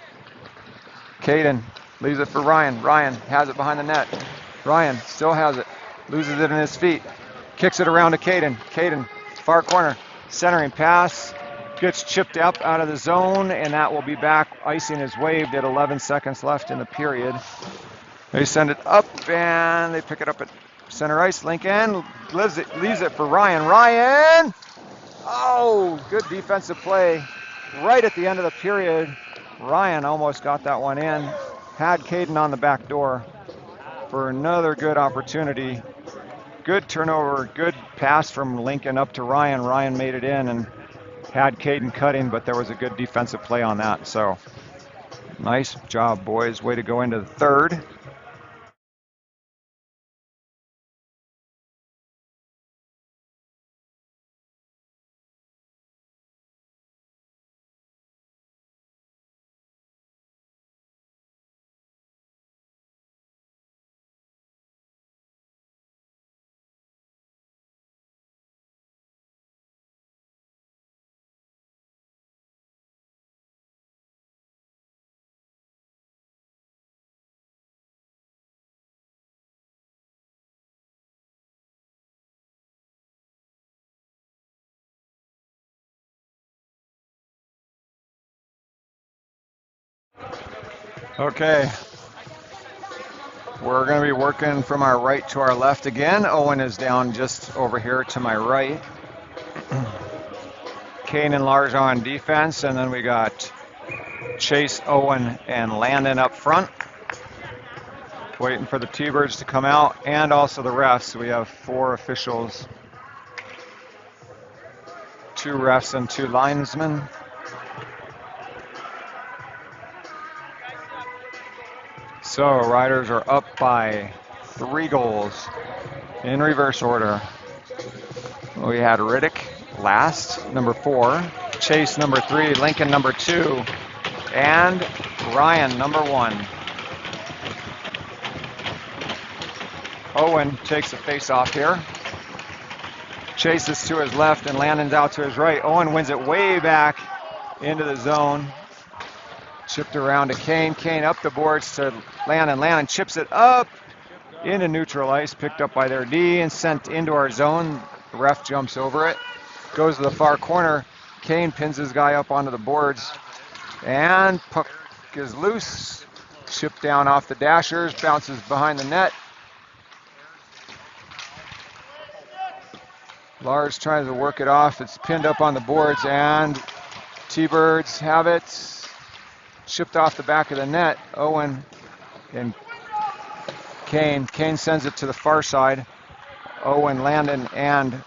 Caden leaves it for Ryan. Ryan has it behind the net. Ryan still has it. Loses it in his feet. Kicks it around to Caden. Caden, far corner. Centering pass. Gets chipped up out of the zone, and that will be back. Icing is waved at 11 seconds left in the period. They send it up, and they pick it up at center ice. Lincoln leaves it for Ryan. Ryan! Good defensive play right at the end of the period. Ryan almost got that one in. Had Caden on the back door for another good opportunity. Good turnover, good pass from Lincoln up to Ryan. Ryan made it in and had Caden cutting, but there was a good defensive play on that. So nice job, boys. Way to go into the third. Okay, we're going to be working from our right to our left again. Owen is down just over here to my right. Kane and Lars on defense, and then we got Chase, Owen, and Landon up front. Waiting for the T-Birds to come out, and also the refs. We have 4 officials, 2 refs and 2 linesmen. So Riders are up by 3 goals in reverse order. We had Riddick last, number 4, Chase number 3, Lincoln number 2, and Ryan number 1. Owen takes the face off here. Chase is to his left and Landon's out to his right. Owen wins it way back into the zone. Chipped around to Kane. Kane up the boards to Landon. Landon chips it up into neutral ice, picked up by their D and sent into our zone. The ref jumps over it. Goes to the far corner. Kane pins his guy up onto the boards. And puck is loose. Chipped down off the dashers. Bounces behind the net. Lars tries to work it off. It's pinned up on the boards, and T-Birds have it. Chipped off the back of the net. Owen and Kane. Kane sends it to the far side. Owen, Landon, and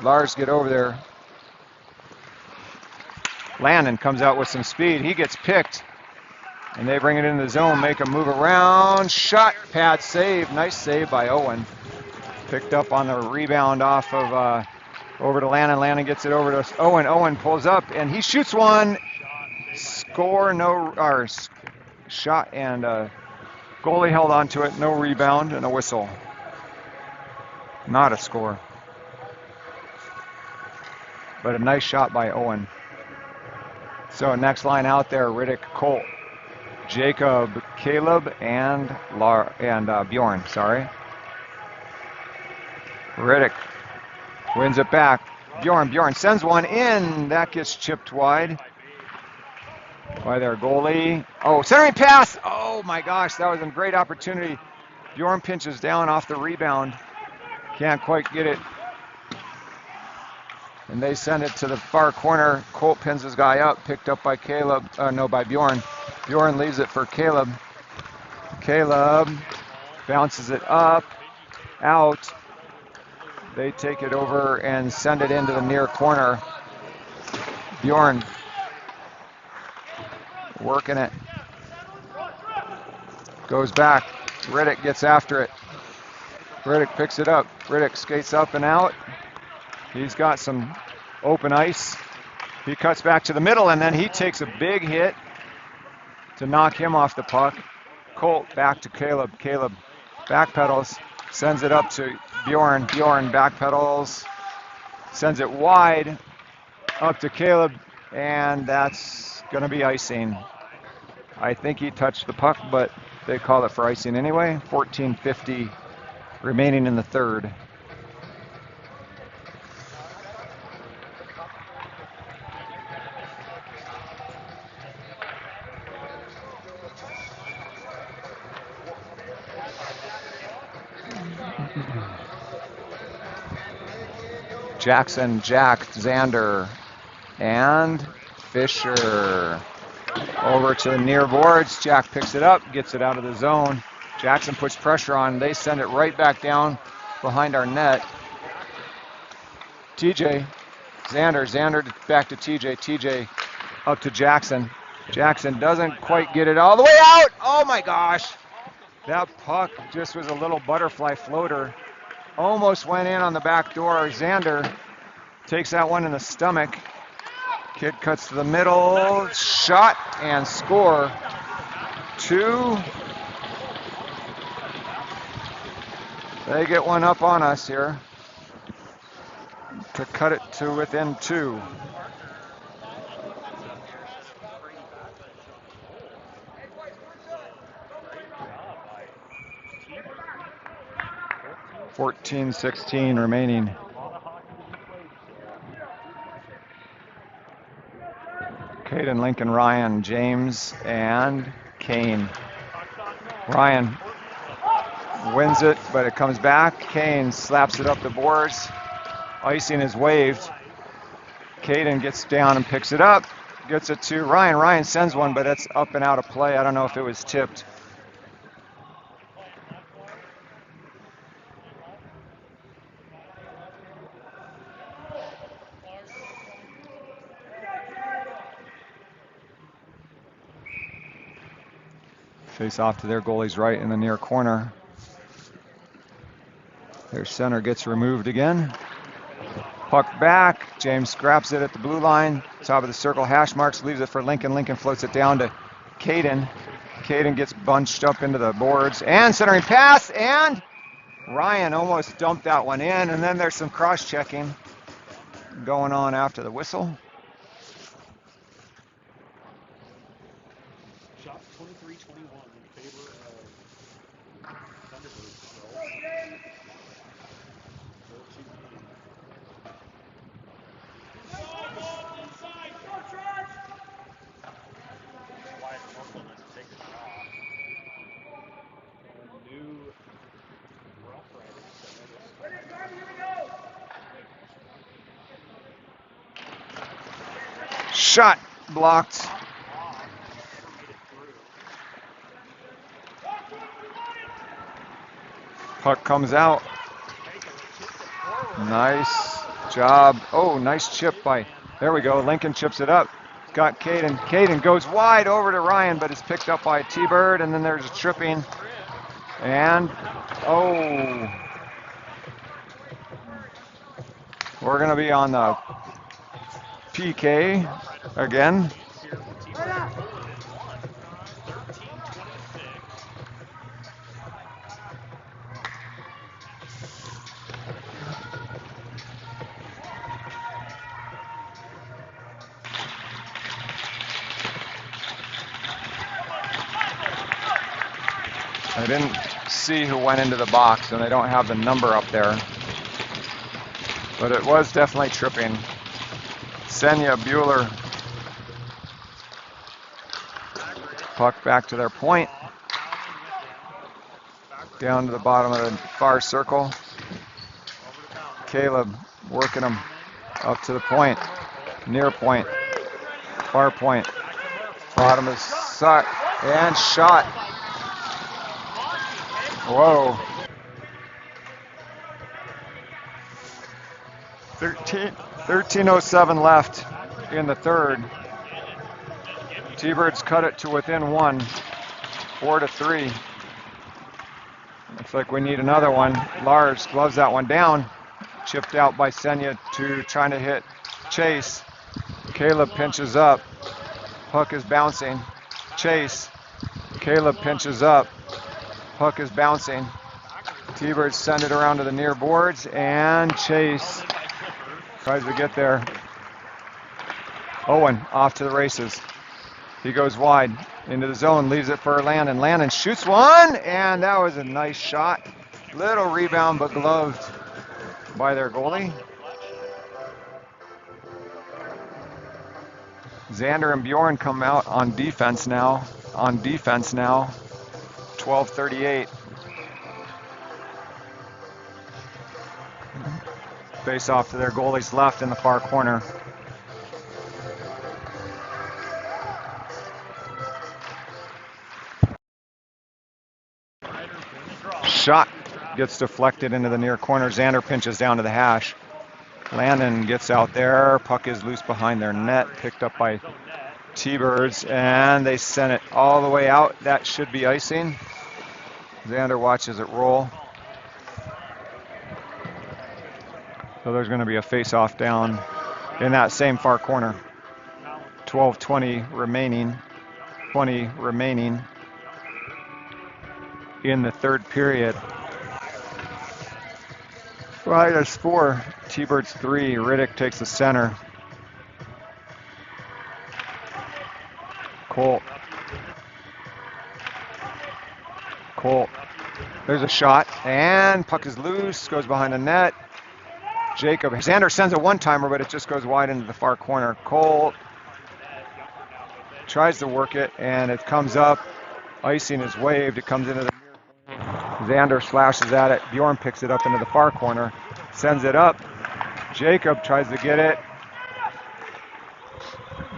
Lars get over there. Landon comes out with some speed. He gets picked, and they bring it into the zone, make a move around. Shot, pad save. Nice save by Owen. Picked up on the rebound off of over to Landon. Landon gets it over to Owen. Owen pulls up, and he shoots one. Score, no, or shot, and goalie held on to it. No rebound and a whistle. Not a score. But a nice shot by Owen. So next line out there, Riddick, Colt, Jacob, Caleb, and Bjorn, sorry. Riddick wins it back. Bjorn sends one in. That gets chipped wide by their goalie. Oh, centering pass. Oh my gosh, that was a great opportunity. Bjorn pinches down off the rebound. Can't quite get it. And they send it to the far corner. Colt pins his guy up, picked up by by Bjorn. Bjorn leaves it for Caleb. Caleb bounces it up, out. They take it over and send it into the near corner. Bjorn working it. Goes back. Riddick gets after it. Riddick picks it up. Riddick skates up and out. He's got some open ice. He cuts back to the middle, and then he takes a big hit to knock him off the puck. Colt back to Caleb. Caleb backpedals, sends it up to Bjorn. Bjorn backpedals, sends it wide up to Caleb, and that's going to be icing. I think he touched the puck, but they call it for icing anyway. 14:50 remaining in the third. Jackson, Jack, Xander, and Fisher. Over to the near boards. Jack picks it up, gets it out of the zone. Jackson puts pressure on. They send it right back down behind our net. TJ, Xander back to TJ. TJ up to Jackson. Jackson doesn't quite get it all the way out. Oh my gosh. That puck just was a little butterfly floater. Almost went in on the back door. Xander takes that one in the stomach. Kid cuts to the middle. Shot and score. 2. They get one up on us here to cut it to within 2. $14-16 remaining. Caden, Lincoln, Ryan, James, and Kane. Ryan wins it, but it comes back. Kane slaps it up the boards. Icing is waved. Caden gets down and picks it up. Gets it to Ryan. Ryan sends one, but it's up and out of play. I don't know if it was tipped. Face off to their goalie's right in the near corner. Their center gets removed again. Puck back. James scraps it at the blue line. Top of the circle, hash marks, leaves it for Lincoln. Lincoln floats it down to Caden. Caden gets bunched up into the boards. And centering pass, and Ryan almost dumped that one in. And then there's some cross-checking going on after the whistle. Shots 23-21 in favor of Thunderbirds. Wyatt Norfolk doesn't take a draw. New Rough Riders center. Shot blocked. Puck comes out. Nice job. Oh, nice chip by, there we go. Lincoln chips it up. Got Caden. Caden goes wide over to Ryan, but is picked up by T-Bird, and then there's a tripping. And, oh. We're going to be on the PK again. I didn't see who went into the box, and they don't have the number up there. But it was definitely tripping. Senya Bueller. Puck back to their point. Down to the bottom of the far circle. Caleb working them up to the point. Near point. Far point. Bottom of the suck. And shot. Whoa. 13:07 left in the third. T-Birds cut it to within one, 4-3. Looks like we need another one. Lars gloves that one down. Chipped out by Senya to trying to hit Chase. Caleb pinches up. Puck is bouncing. Chase. Caleb pinches up. Puck is bouncing. T-Birds send it around to the near boards, and Chase tries to get there. Owen off to the races. He goes wide into the zone, leaves it for Landon. Landon shoots one, and that was a nice shot. Little rebound, but gloved by their goalie. Xander and Bjorn come out on defense now. 12:38. Face off to their goalie's left in the far corner. Shot gets deflected into the near corner. Xander pinches down to the hash. Landon gets out there. Puck is loose behind their net. Picked up by T-Birds, and they sent it all the way out. That should be icing. Xander watches it roll. So there's going to be a face-off down in that same far corner. 12:20 remaining. 20 remaining in the third period. Riders 4, T-Birds 3. Riddick takes the center. Colt. There's a shot, and puck is loose, goes behind the net. Jacob. Xander sends a one-timer, but it just goes wide into the far corner. Colt tries to work it, and it comes up. Icing is waved. It comes into the near corner. Xander slashes at it. Bjorn picks it up into the far corner, sends it up. Jacob tries to get it.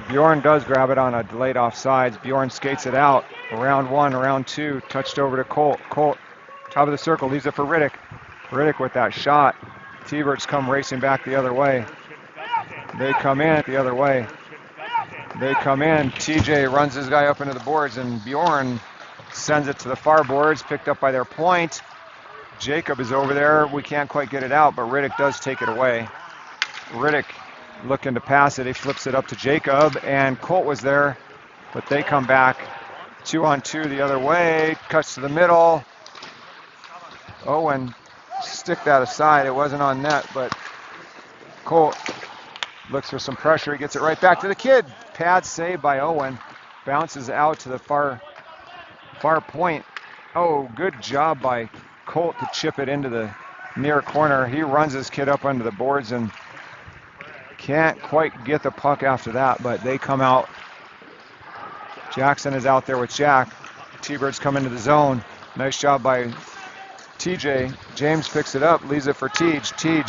Bjorn does grab it on a delayed offsides. Bjorn skates it out. Round one, round two, touched over to Colt. Colt, top of the circle, leaves it for Riddick. Riddick with that shot. T-Birds come racing back the other way. They come in the other way. They come in. TJ runs his guy up into the boards, and Bjorn sends it to the far boards, picked up by their point. Jacob is over there. We can't quite get it out, but Riddick does take it away. Riddick looking to pass it. He flips it up to Jacob, and Colt was there, but they come back 2-on-2 the other way. Cuts to the middle. Owen, stick that aside. It wasn't on net, but Colt looks for some pressure. He gets it right back to the kid. Pad save by Owen. bounces out to the far point. Oh, good job by Colt to chip it into the near corner. He runs his kid up under the boards and can't quite get the puck after that, but they come out. Jackson is out there with Jack. T-Birds come into the zone. Nice job by TJ. James picks it up, leaves it for Tej. Tej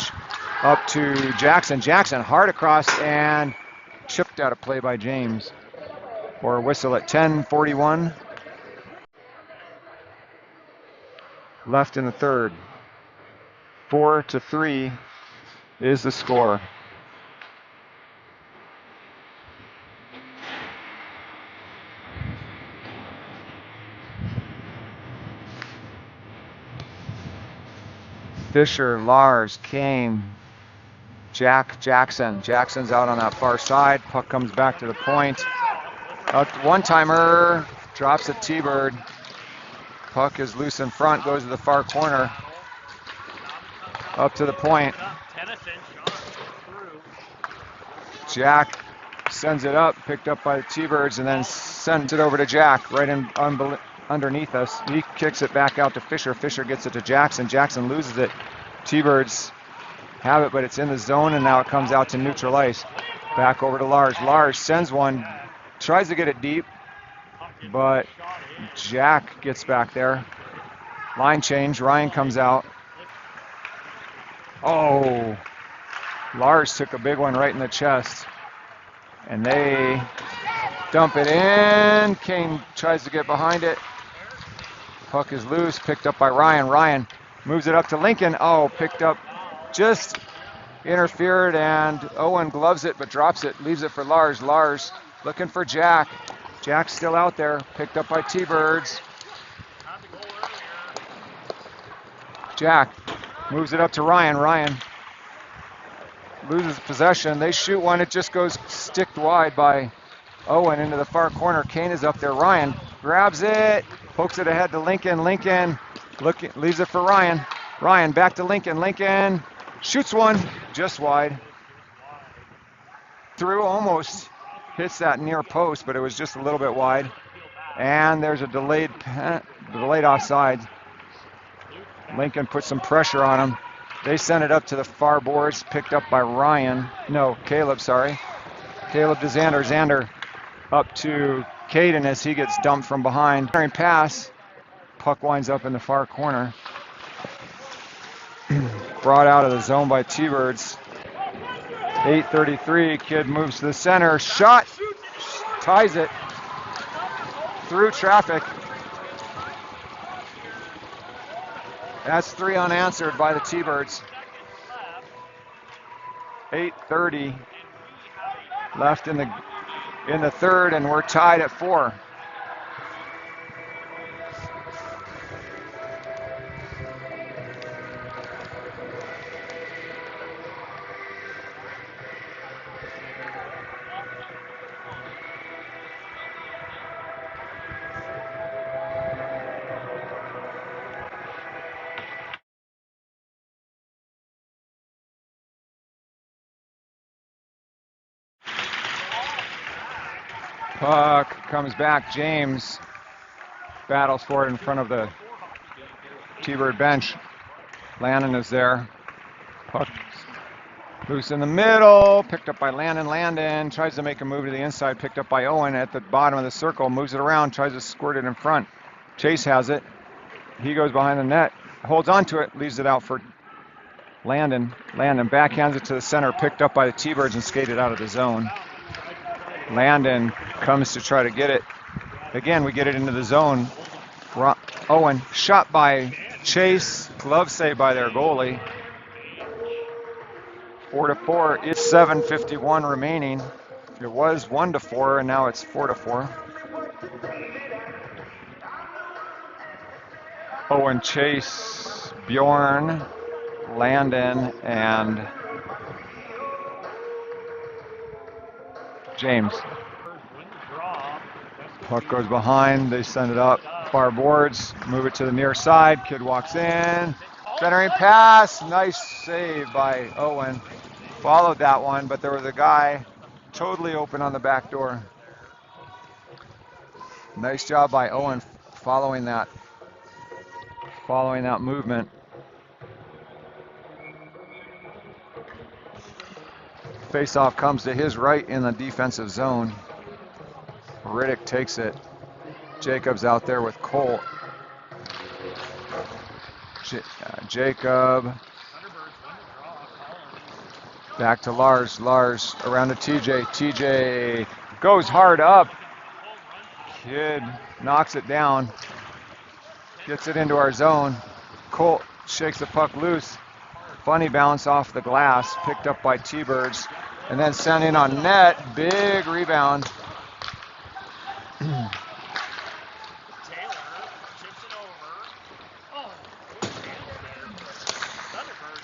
up to Jackson. Jackson hard across and chipped out of play by James. For a whistle at 10:41 left in the third. 4-3 is the score. Fisher, Lars, Kane, Jackson. Jackson's out on that far side. Puck comes back to the point. One-timer, drops a T-Bird. Puck is loose in front, goes to the far corner. Up to the point. Jack sends it up, picked up by the T-Birds, and then sends it over to Jack, right in underneath us. He kicks it back out to Fisher. Fisher gets it to Jackson. Jackson loses it. T-Birds have it, but it's in the zone, and now it comes out to neutral ice. Back over to Lars. Lars sends one, tries to get it deep, but Jack gets back there. Line change. Ryan comes out. Oh, Lars took a big one right in the chest, and they dump it in. Kane tries to get behind it. Puck is loose, picked up by Ryan. Ryan moves it up to Lincoln. Oh, picked up, just interfered, and Owen gloves it but drops it, leaves it for Lars. Lars looking for Jack. Jack's still out there, picked up by T-Birds. Jack moves it up to Ryan. Ryan loses possession. They shoot one, it just goes sticked wide by Owen into the far corner. Kane is up there. Ryan grabs it, pokes it ahead to Lincoln. Lincoln leaves it for Ryan. Ryan back to Lincoln. Lincoln shoots one, just wide. Through, almost hits that near post, but it was just a little bit wide. And there's a delayed offside. Lincoln put some pressure on him. They sent it up to the far boards, picked up by Caleb, sorry. Caleb to Xander. Xander up to Caden as he gets dumped from behind. Pass. Puck winds up in the far corner. Brought out of the zone by T-Birds. 8:33, kid moves to the center. Shot. Ties it. Through traffic. That's 3 unanswered by the T-Birds. 8:30 left in the third, and we're tied at 4. Puck comes back. James battles for it in front of the T-Bird bench. Landon is there. Puck loose in the middle. Picked up by Landon. Landon tries to make a move to the inside. Picked up by Owen at the bottom of the circle. Moves it around. Tries to squirt it in front. Chase has it. He goes behind the net. Holds on to it. Leaves it out for Landon. Landon backhands it to the center. Picked up by the T-Birds and skated out of the zone. Landon comes to try to get it. Again, we get it into the zone. Owen, shot by Chase. Glove save by their goalie. 4-4. It's 7:51 remaining. It was 1-4, and now it's 4-4. Owen, Chase, Bjorn, Landon, and James. Puck goes behind. They send it up. Far boards. Move it to the near side. Kid walks in. Centering pass. Nice save by Owen. Followed that one, but there was a guy totally open on the back door. Nice job by Owen following that movement. Face-off comes to his right in the defensive zone. Riddick takes it. Jacob's out there with Colt. Jacob. Back to Lars. Lars around to TJ. TJ goes hard up. Kid knocks it down. Gets it into our zone. Colt shakes the puck loose. Funny bounce off the glass. Picked up by T-Birds. And then sent in on net. Big rebound.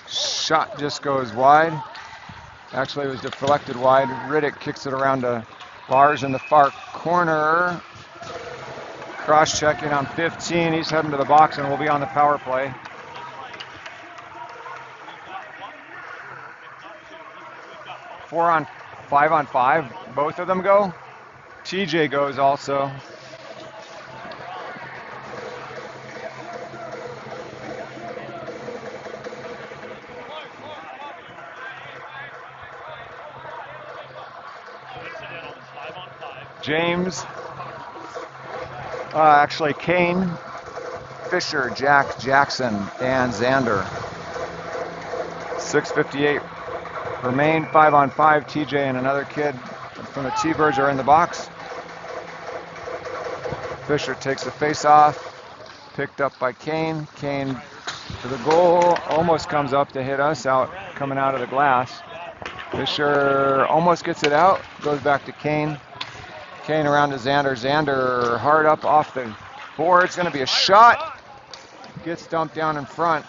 Shot just goes wide. Actually, it was deflected wide. Riddick kicks it around to Lars in the far corner. Cross-checking on 15. He's heading to the box and we'll be on the power play. Five on five. Both of them go. TJ goes also. James, actually Kane, Fisher, Jack, Jackson, and Xander. 6:58 remain. 5 on 5. TJ and another kid from the T-Birds are in the box. Fisher takes the face off. Picked up by Kane. Kane for the goal. Almost comes up to hit us coming out of the glass. Fisher almost gets it out. Goes back to Kane. Kane around to Xander. Xander hard up off the board. It's going to be a shot. Gets dumped down in front.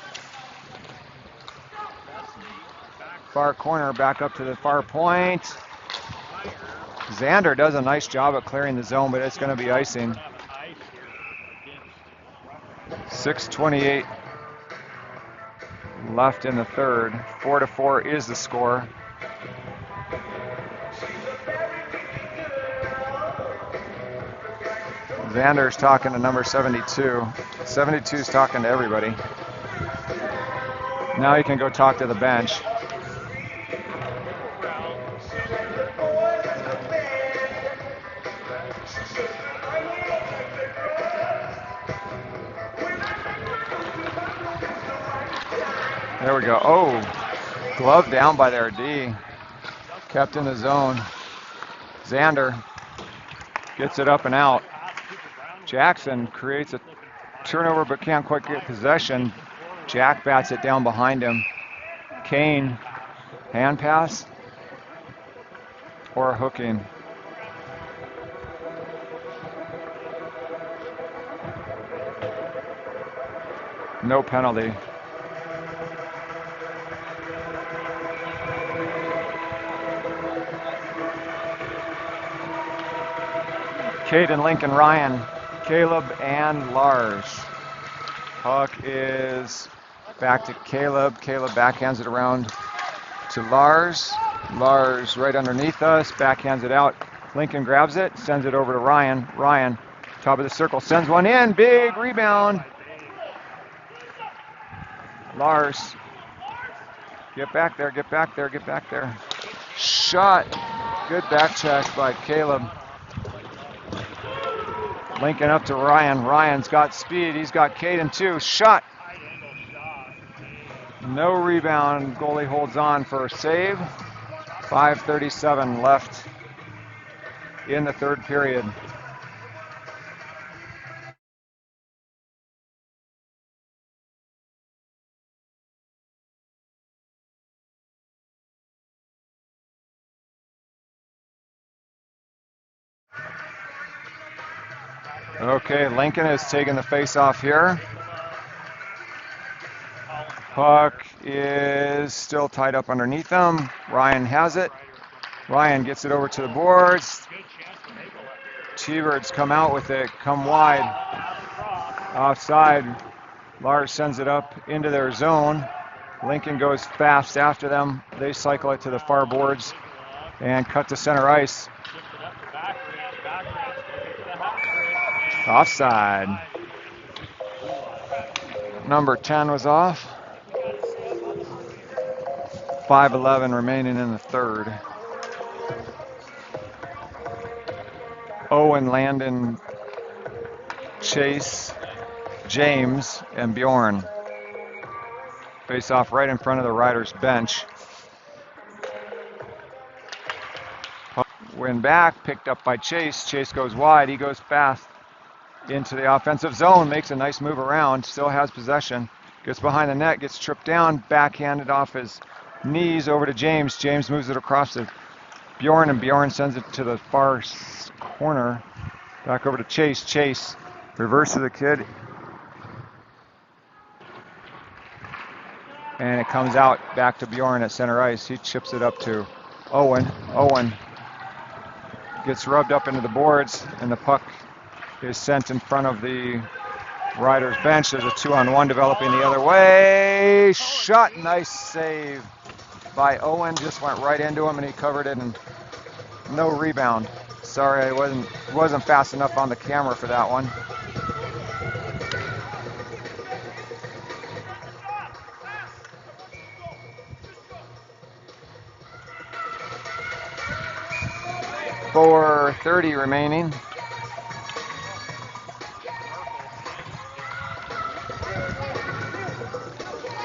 Far corner back up to the far point. Xander does a nice job of clearing the zone, but it's going to be icing. 6:28 left in the third. 4-4 is the score. Xander's talking to number 72. 72's talking to everybody. Now he can go talk to the bench. There we go. Oh, glove down by their D. Kept in the zone. Xander gets it up and out. Jackson creates a turnover but can't quite get possession. Jack bats it down behind him. Kane, hand pass or hooking. No penalty. Caden, Lincoln, Ryan, Caleb, and Lars. Puck is back to Caleb. Caleb backhands it around to Lars. Lars right underneath us, backhands it out. Lincoln grabs it, sends it over to Ryan. Ryan, top of the circle, sends one in. Big rebound. Lars, get back there, get back there, get back there. Shot. Good back check by Caleb. Lincoln up to Ryan. Ryan's got speed. He's got Caden too. Shot. No rebound. Goalie holds on for a save. 5:37 left in the third period. Okay, Lincoln is taking the face off here. Puck is still tied up underneath him. Ryan has it. Ryan gets it over to the boards. T-Birds come out with it, come wide. Offside. Lars sends it up into their zone. Lincoln goes fast after them. They cycle it to the far boards and cut to center ice. Offside. Number 10 was off. 5:11 remaining in the third. Owen, Landon, Chase, James, and Bjorn face off right in front of the Riders' bench. Win back, picked up by Chase. Chase goes wide. He goes fast into the offensive zone, makes a nice move around, still has possession. Gets behind the net, gets tripped down, backhanded off his knees over to James. James moves it across to Bjorn, and Bjorn sends it to the far corner. Back over to Chase. Chase, reverse to the kid. And it comes out back to Bjorn at center ice. He chips it up to Owen. Owen gets rubbed up into the boards, and the puck is sent in front of the Riders' bench. There's a 2-on-1 developing the other way. Shot, nice save by Owen. Just went right into him, and he covered it, and no rebound. Sorry, I wasn't fast enough on the camera for that one. .4:30 remaining.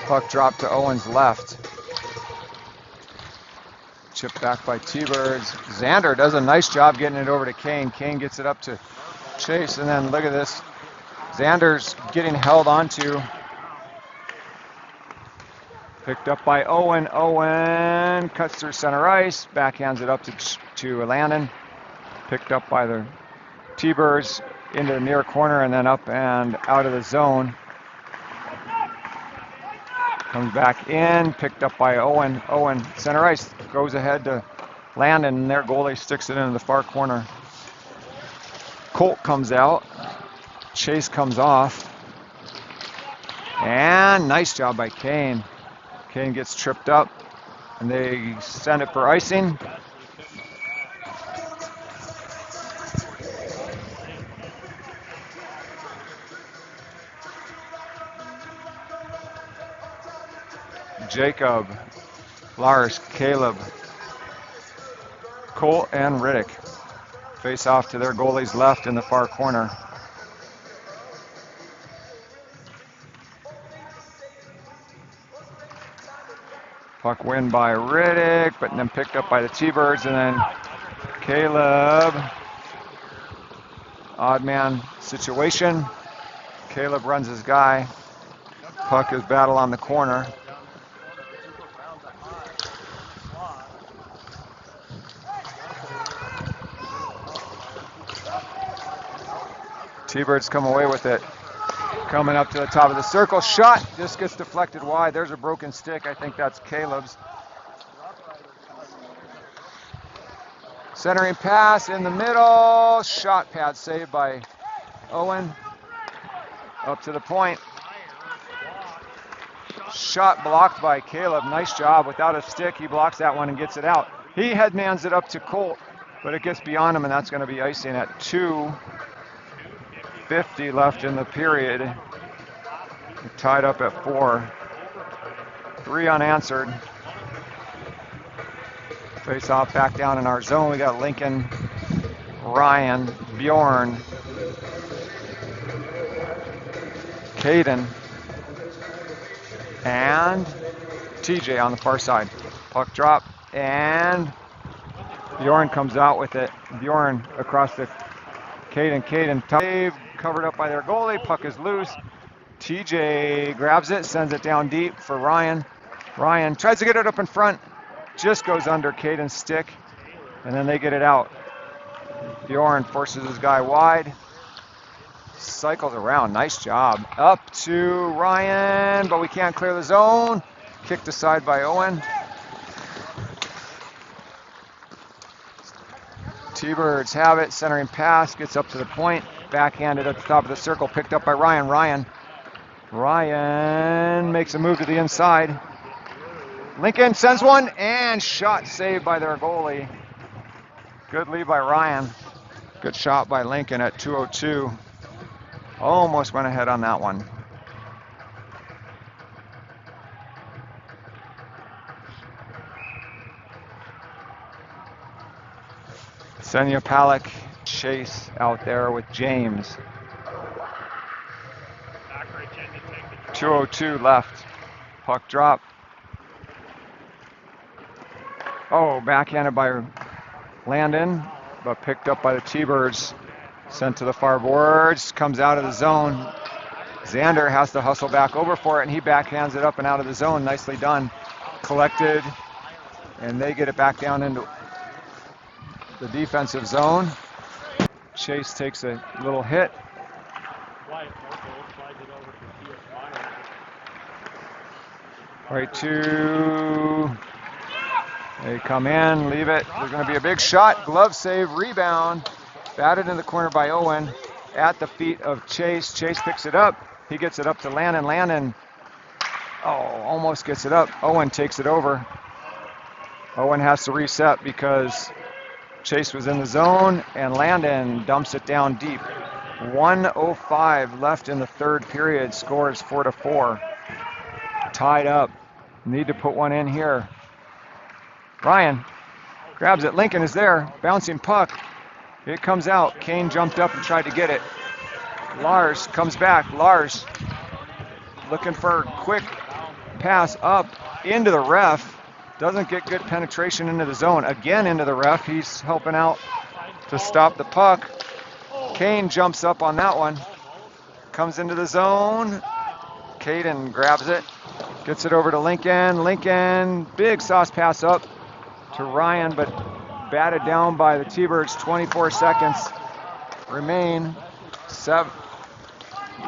Puck dropped to Owen's left. Chipped back by T-Birds. Xander does a nice job getting it over to Kane. Kane gets it up to Chase, and then look at this. Xander's getting held onto. Picked up by Owen. Owen cuts through center ice. Backhands it up to Landon. Picked up by the T-Birds into the near corner and then up and out of the zone. Comes back in, picked up by Owen. Owen, center ice, goes ahead to Landon, and their goalie sticks it into the far corner. Colt comes out. Chase comes off. And nice job by Kane. Kane gets tripped up, and they send it for icing. Jacob, Lars, Caleb, Colt, and Riddick face off to their goalies left in the far corner. Puck win by Riddick, but then picked up by the T-Birds, and then Caleb. Odd man situation. Caleb runs his guy. Puck is battle on the corner. T-Birds come away with it. Coming up to the top of the circle. Shot just gets deflected wide. There's a broken stick. I think that's Caleb's. Centering pass in the middle. Shot pad saved by Owen. Up to the point. Shot blocked by Caleb. Nice job. Without a stick, he blocks that one and gets it out. He headmans it up to Colt, but it gets beyond him, and that's going to be icing at 2:50 left in the period. We're tied up at 4. 3 unanswered. Face off back down in our zone. We got Lincoln, Ryan, Bjorn, Caden, and TJ on the far side. Puck drop, and Bjorn comes out with it. Bjorn across the Caden. Caden covered up by their goalie. Puck is loose. TJ grabs it, sends it down deep for Ryan. Ryan tries to get it up in front. Just goes under Caden's stick, and then they get it out. Bjorn forces his guy wide. Cycles around. Nice job. Up to Ryan, but we can't clear the zone. Kicked aside by Owen. T-Birds have it. Centering pass. Gets up to the point. Backhanded at the top of the circle. Picked up by Ryan. Ryan makes a move to the inside. Lincoln sends one, and shot saved by their goalie. Good lead by Ryan. Good shot by Lincoln at 2:02. Almost went ahead on that one. Senya Palak chase out there with James. 2:02 left. Puck drop. Oh, backhanded by Landon, but picked up by the T-Birds. Sent to the far boards, comes out of the zone. Xander has to hustle back over for it, and he backhands it up and out of the zone. Nicely done. Collected, and they get it back down into the defensive zone. Chase takes a little hit. Right to, they come in, leave it. There's going to be a big shot, glove save, rebound. Batted in the corner by Owen at the feet of Chase. Chase picks it up. He gets it up to Landon. Landon, almost gets it up. Owen takes it over. Owen has to reset because Chase was in the zone, and Landon dumps it down deep. 1:05 left in the third period. Score is 4-4. Tied up. Need to put one in here. Ryan grabs it. Lincoln is there. Bouncing puck. It comes out. Kane jumped up and tried to get it. Lars comes back. Lars looking for a quick pass up into the ref. Doesn't get good penetration into the zone. Again into the ref. He's helping out to stop the puck. Kane jumps up on that one. Comes into the zone. Caden grabs it. Gets it over to Lincoln. Lincoln, big sauce pass up to Ryan, but batted down by the T-Birds. 24 seconds remain. 7.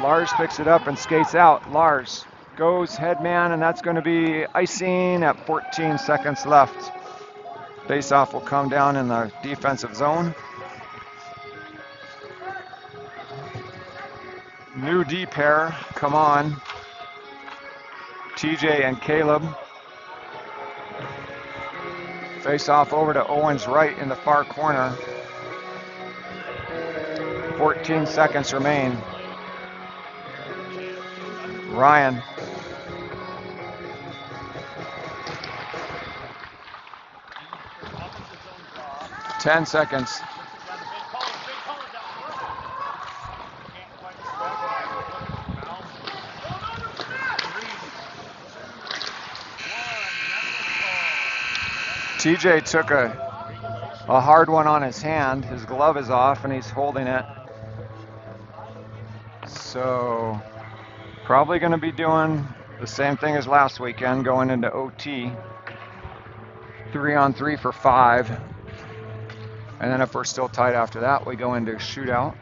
Lars picks it up and skates out. Lars goes headman, and that's going to be icing at 14 seconds left. Face-off will come down in the defensive zone. New D pair, come on. TJ and Caleb. Face off over to Owen's right in the far corner. 14 seconds remain. Ryan. Ten seconds. TJ took a hard one on his hand. His glove is off and he's holding it. So probably going to be doing the same thing as last weekend, going into OT. 3-on-3 for 5. And then if we're still tight after that, we go into shootout.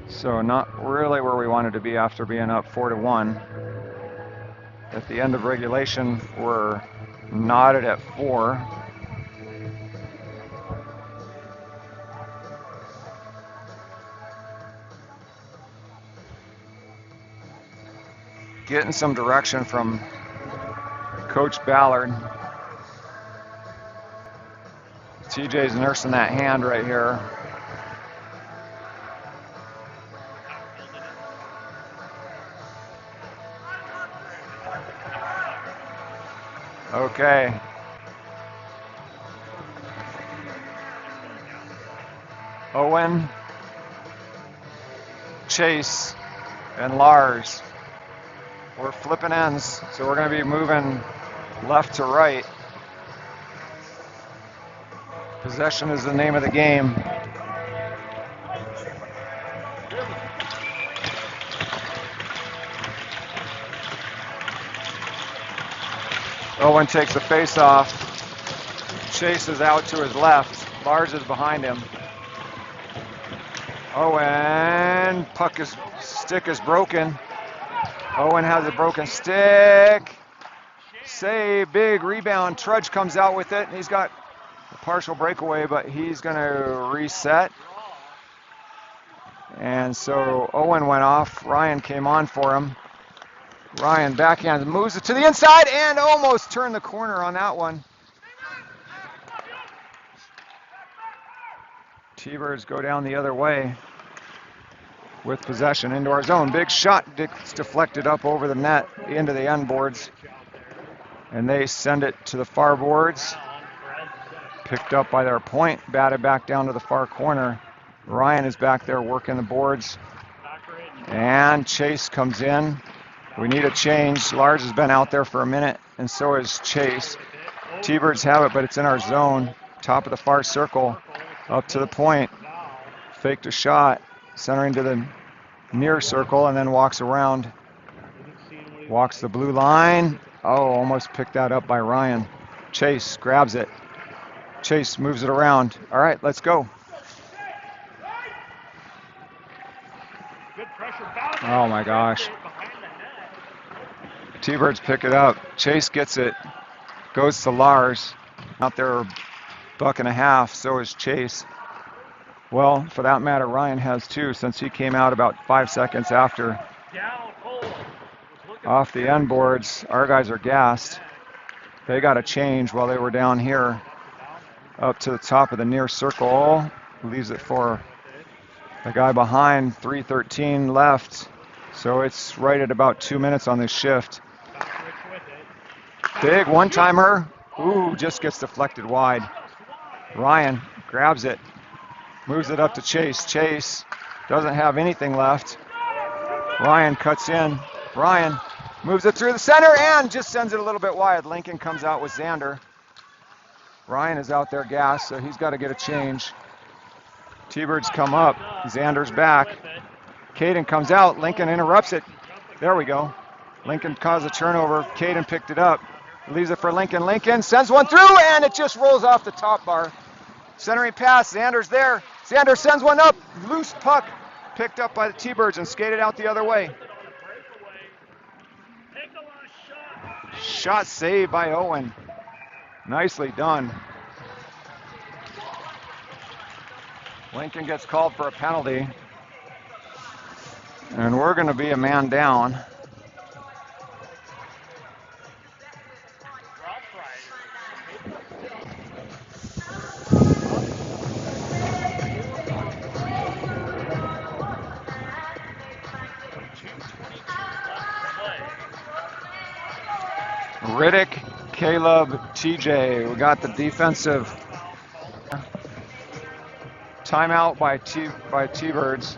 So not really where we wanted to be after being up 4-1. At the end of regulation, we're knotted at 4. Getting some direction from Coach Ballard. TJ's nursing that hand right here. Okay. Owen, Chase, and Lars. We're flipping ends, so we're going to be moving left to right. Possession is the name of the game. Owen takes the face off. Chase is out to his left. Lars is behind him. Owen, stick is broken. Owen has a broken stick. Save, big rebound. Trudge comes out with it. He's got a partial breakaway, but he's going to reset. And so Owen went off. Ryan came on for him. Ryan backhand moves it to the inside and almost turned the corner on that one. T-Birds go down the other way. with possession into our zone. Big shot gets deflected up over the net into the end boards. And they send it to the far boards. Picked up by their point, batted back down to the far corner. Ryan is back there working the boards. And Chase comes in. We need a change. Lars has been out there for a minute, and so is Chase. T-Birds have it, but it's in our zone. Top of the far circle, up to the point. Faked a shot, centering to the near circle, and then walks around. Walks the blue line. Oh, almost picked that up by Ryan. Chase grabs it. Chase moves it around. All right, let's go. Oh my gosh. T-Birds pick it up. Chase gets it. Goes to Lars. Out there $1.50, so is Chase. Well, for that matter, Ryan has too, since he came out about 5 seconds after. Off the end boards, our guys are gassed. They got a change while they were down here. Up to the top of the near circle. Leaves it for the guy behind. 3:13 left. So it's right at about 2 minutes on this shift. Big one-timer. Ooh, just gets deflected wide. Ryan grabs it. Moves it up to Chase. Chase doesn't have anything left. Ryan cuts in. Ryan moves it through the center and just sends it a little bit wide. Lincoln comes out with Xander. Ryan is out there gassed, so he's got to get a change. T-Birds come up. Xander's back. Caden comes out. Lincoln interrupts it. There we go. Lincoln caused a turnover. Caden picked it up. Leaves it for Lincoln. Lincoln sends one through, and it just rolls off the top bar. Centering pass. Xander's there. Xander sends one up. Loose puck. Picked up by the T-Birds and skated out the other way. Shot saved by Owen. Nicely done. Lincoln gets called for a penalty. And we're going to be a man down. Riddick, Caleb, TJ. We got the defensive timeout by T-Birds.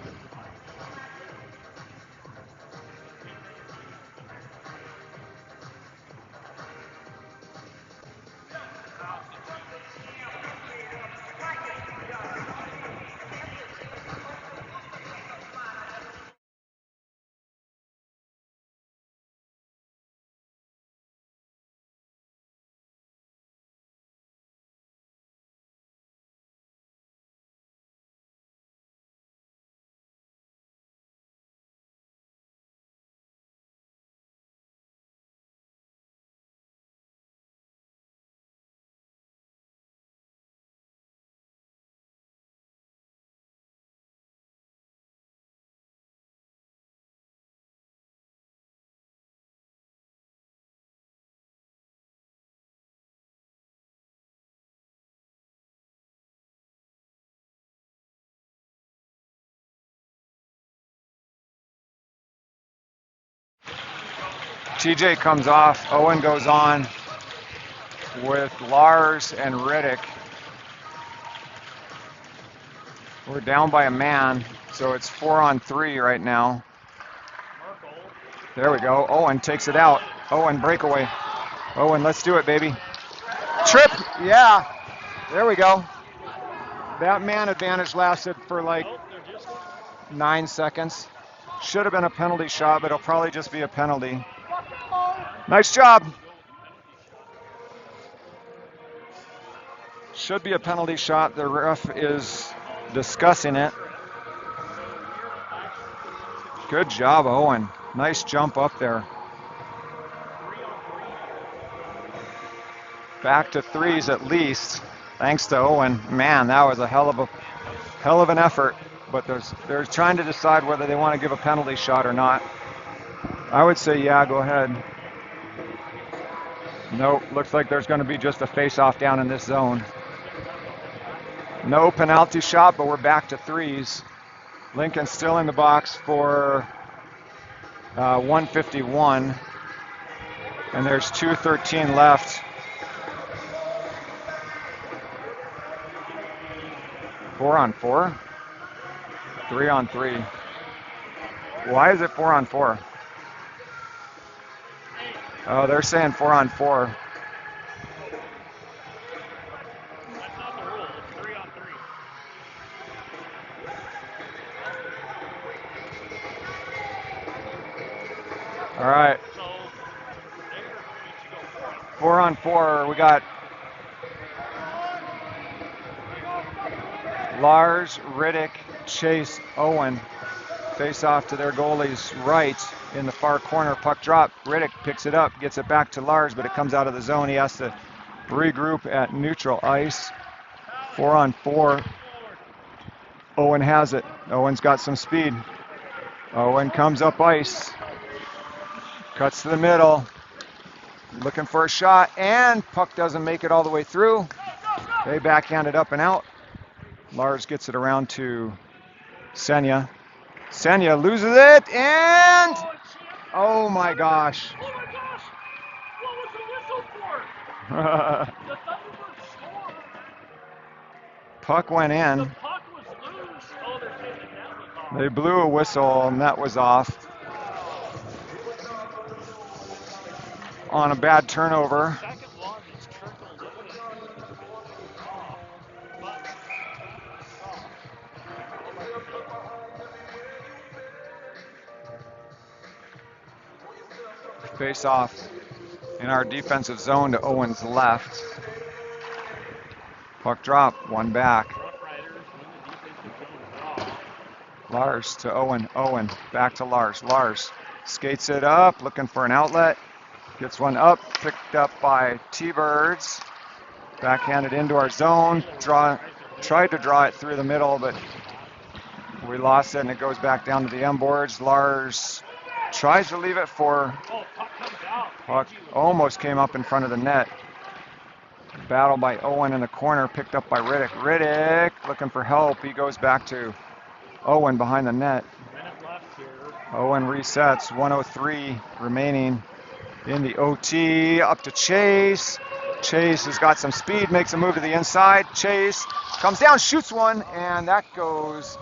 TJ comes off. Owen goes on with Lars and Riddick. We're down by a man, so it's 4-on-3 right now. There we go. Owen takes it out. Owen breakaway. Owen, let's do it, baby. Trip. Yeah. There we go. That man advantage lasted for like 9 seconds. Should have been a penalty shot, but it'll probably just be a penalty. Nice job. Should be a penalty shot. The ref is discussing it. Good job, Owen. Nice jump up there. Back to threes at least, thanks to Owen. Man, that was a hell of an effort. But they're trying to decide whether they want to give a penalty shot or not. I would say, yeah, go ahead. Nope, looks like there's going to be just a face-off down in this zone. No penalty shot, but we're back to threes. Lincoln's still in the box for 151. And there's 2:13 left. 4-on-4? 3-on-3. Why is it 4-on-4? Oh, they're saying 4-on-4. That's not the rule. It's 3-on-3. All right. So they are going to go 4-on-4. We got Lars, Riddick, Chase, Owen face off to their goalie's right in the far corner. Puck drop. Riddick picks it up, gets it back to Lars, but it comes out of the zone. He has to regroup at neutral ice. 4-on-4. Owen has it. Owen's got some speed. Owen comes up ice. Cuts to the middle. Looking for a shot, and puck doesn't make it all the way through. They backhand it up and out. Lars gets it around to Senya. Senya loses it, and oh my gosh. Oh my gosh! What was the whistle for? The Thunderbirds scored. Puck went The in. puck was loose. Oh, they're saying the net was off. They blew a whistle, and that was off on a bad turnover. Second one is trickled in. Face off in our defensive zone to Owen's left. Puck drop, one back. Rough Riders win the defensive zone draw. Lars to Owen. Owen back to Lars. Lars skates it up, looking for an outlet. Gets one up, picked up by T-Birds. Backhanded into our zone. Tried to draw it through the middle, but we lost it, and it goes back down to the M boards. Lars tries to leave it for Oh, puck comes out. puck. Almost came up in front of the net. Battle by Owen in the corner, picked up by Riddick. Riddick looking for help. He goes back to Owen behind the net. Minute left here. Owen resets. 1:03 remaining in the OT. Up to Chase. Chase has got some speed, makes a move to the inside. Chase comes down, shoots one, and that goes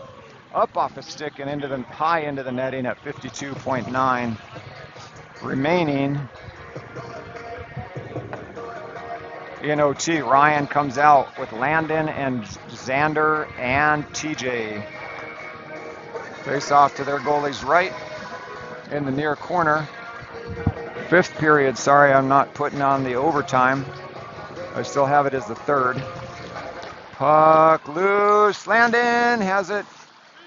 up off the stick and into the high into the netting at 52.9 remaining in OT. Ryan comes out with Landon and Xander and TJ. Face off to their goalie's right in the near corner. Fifth period. Sorry, I'm not putting on the overtime. I still have it as the third. Puck loose. Landon has it.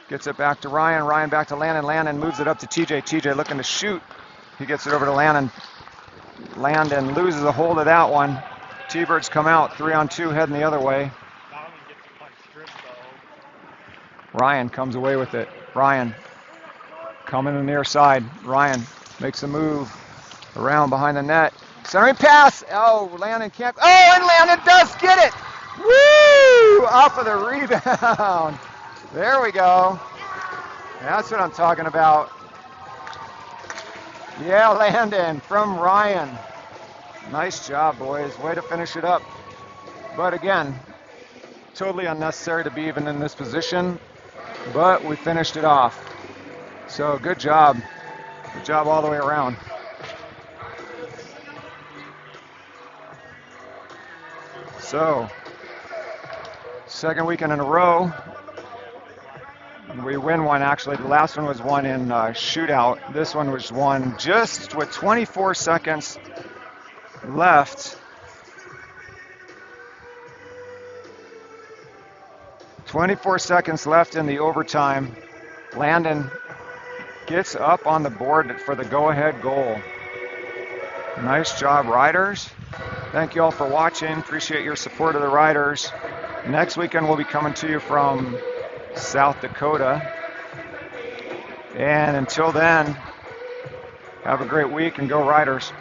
Gets it back to Ryan. Ryan back to Landon. Landon moves it up to TJ. TJ looking to shoot. He gets it over to Landon. Landon loses a hold of that one. T-Birds come out. 3-on-2 heading the other way. Bowman gets the puck stripped though. Ryan comes away with it. Ryan coming in the near side. Ryan makes a move around behind the net. Centering pass. Oh, Landon can't. Oh, and Landon does get it. Woo! Off of the rebound. There we go. That's what I'm talking about. Yeah, Landon from Ryan. Nice job, boys. Way to finish it up. But again, totally unnecessary to be even in this position. But we finished it off. So good job. Good job all the way around. So, second weekend in a row. We win one, actually. The last one was won in shootout. This one was won just with 24 seconds left. 24 seconds left in the overtime. Landon gets up on the board for the go-ahead goal. Nice job, Riders. Thank you all for watching. Appreciate your support of the Riders. Next weekend we'll be coming to you from South Dakota. And until then, have a great week and go Riders.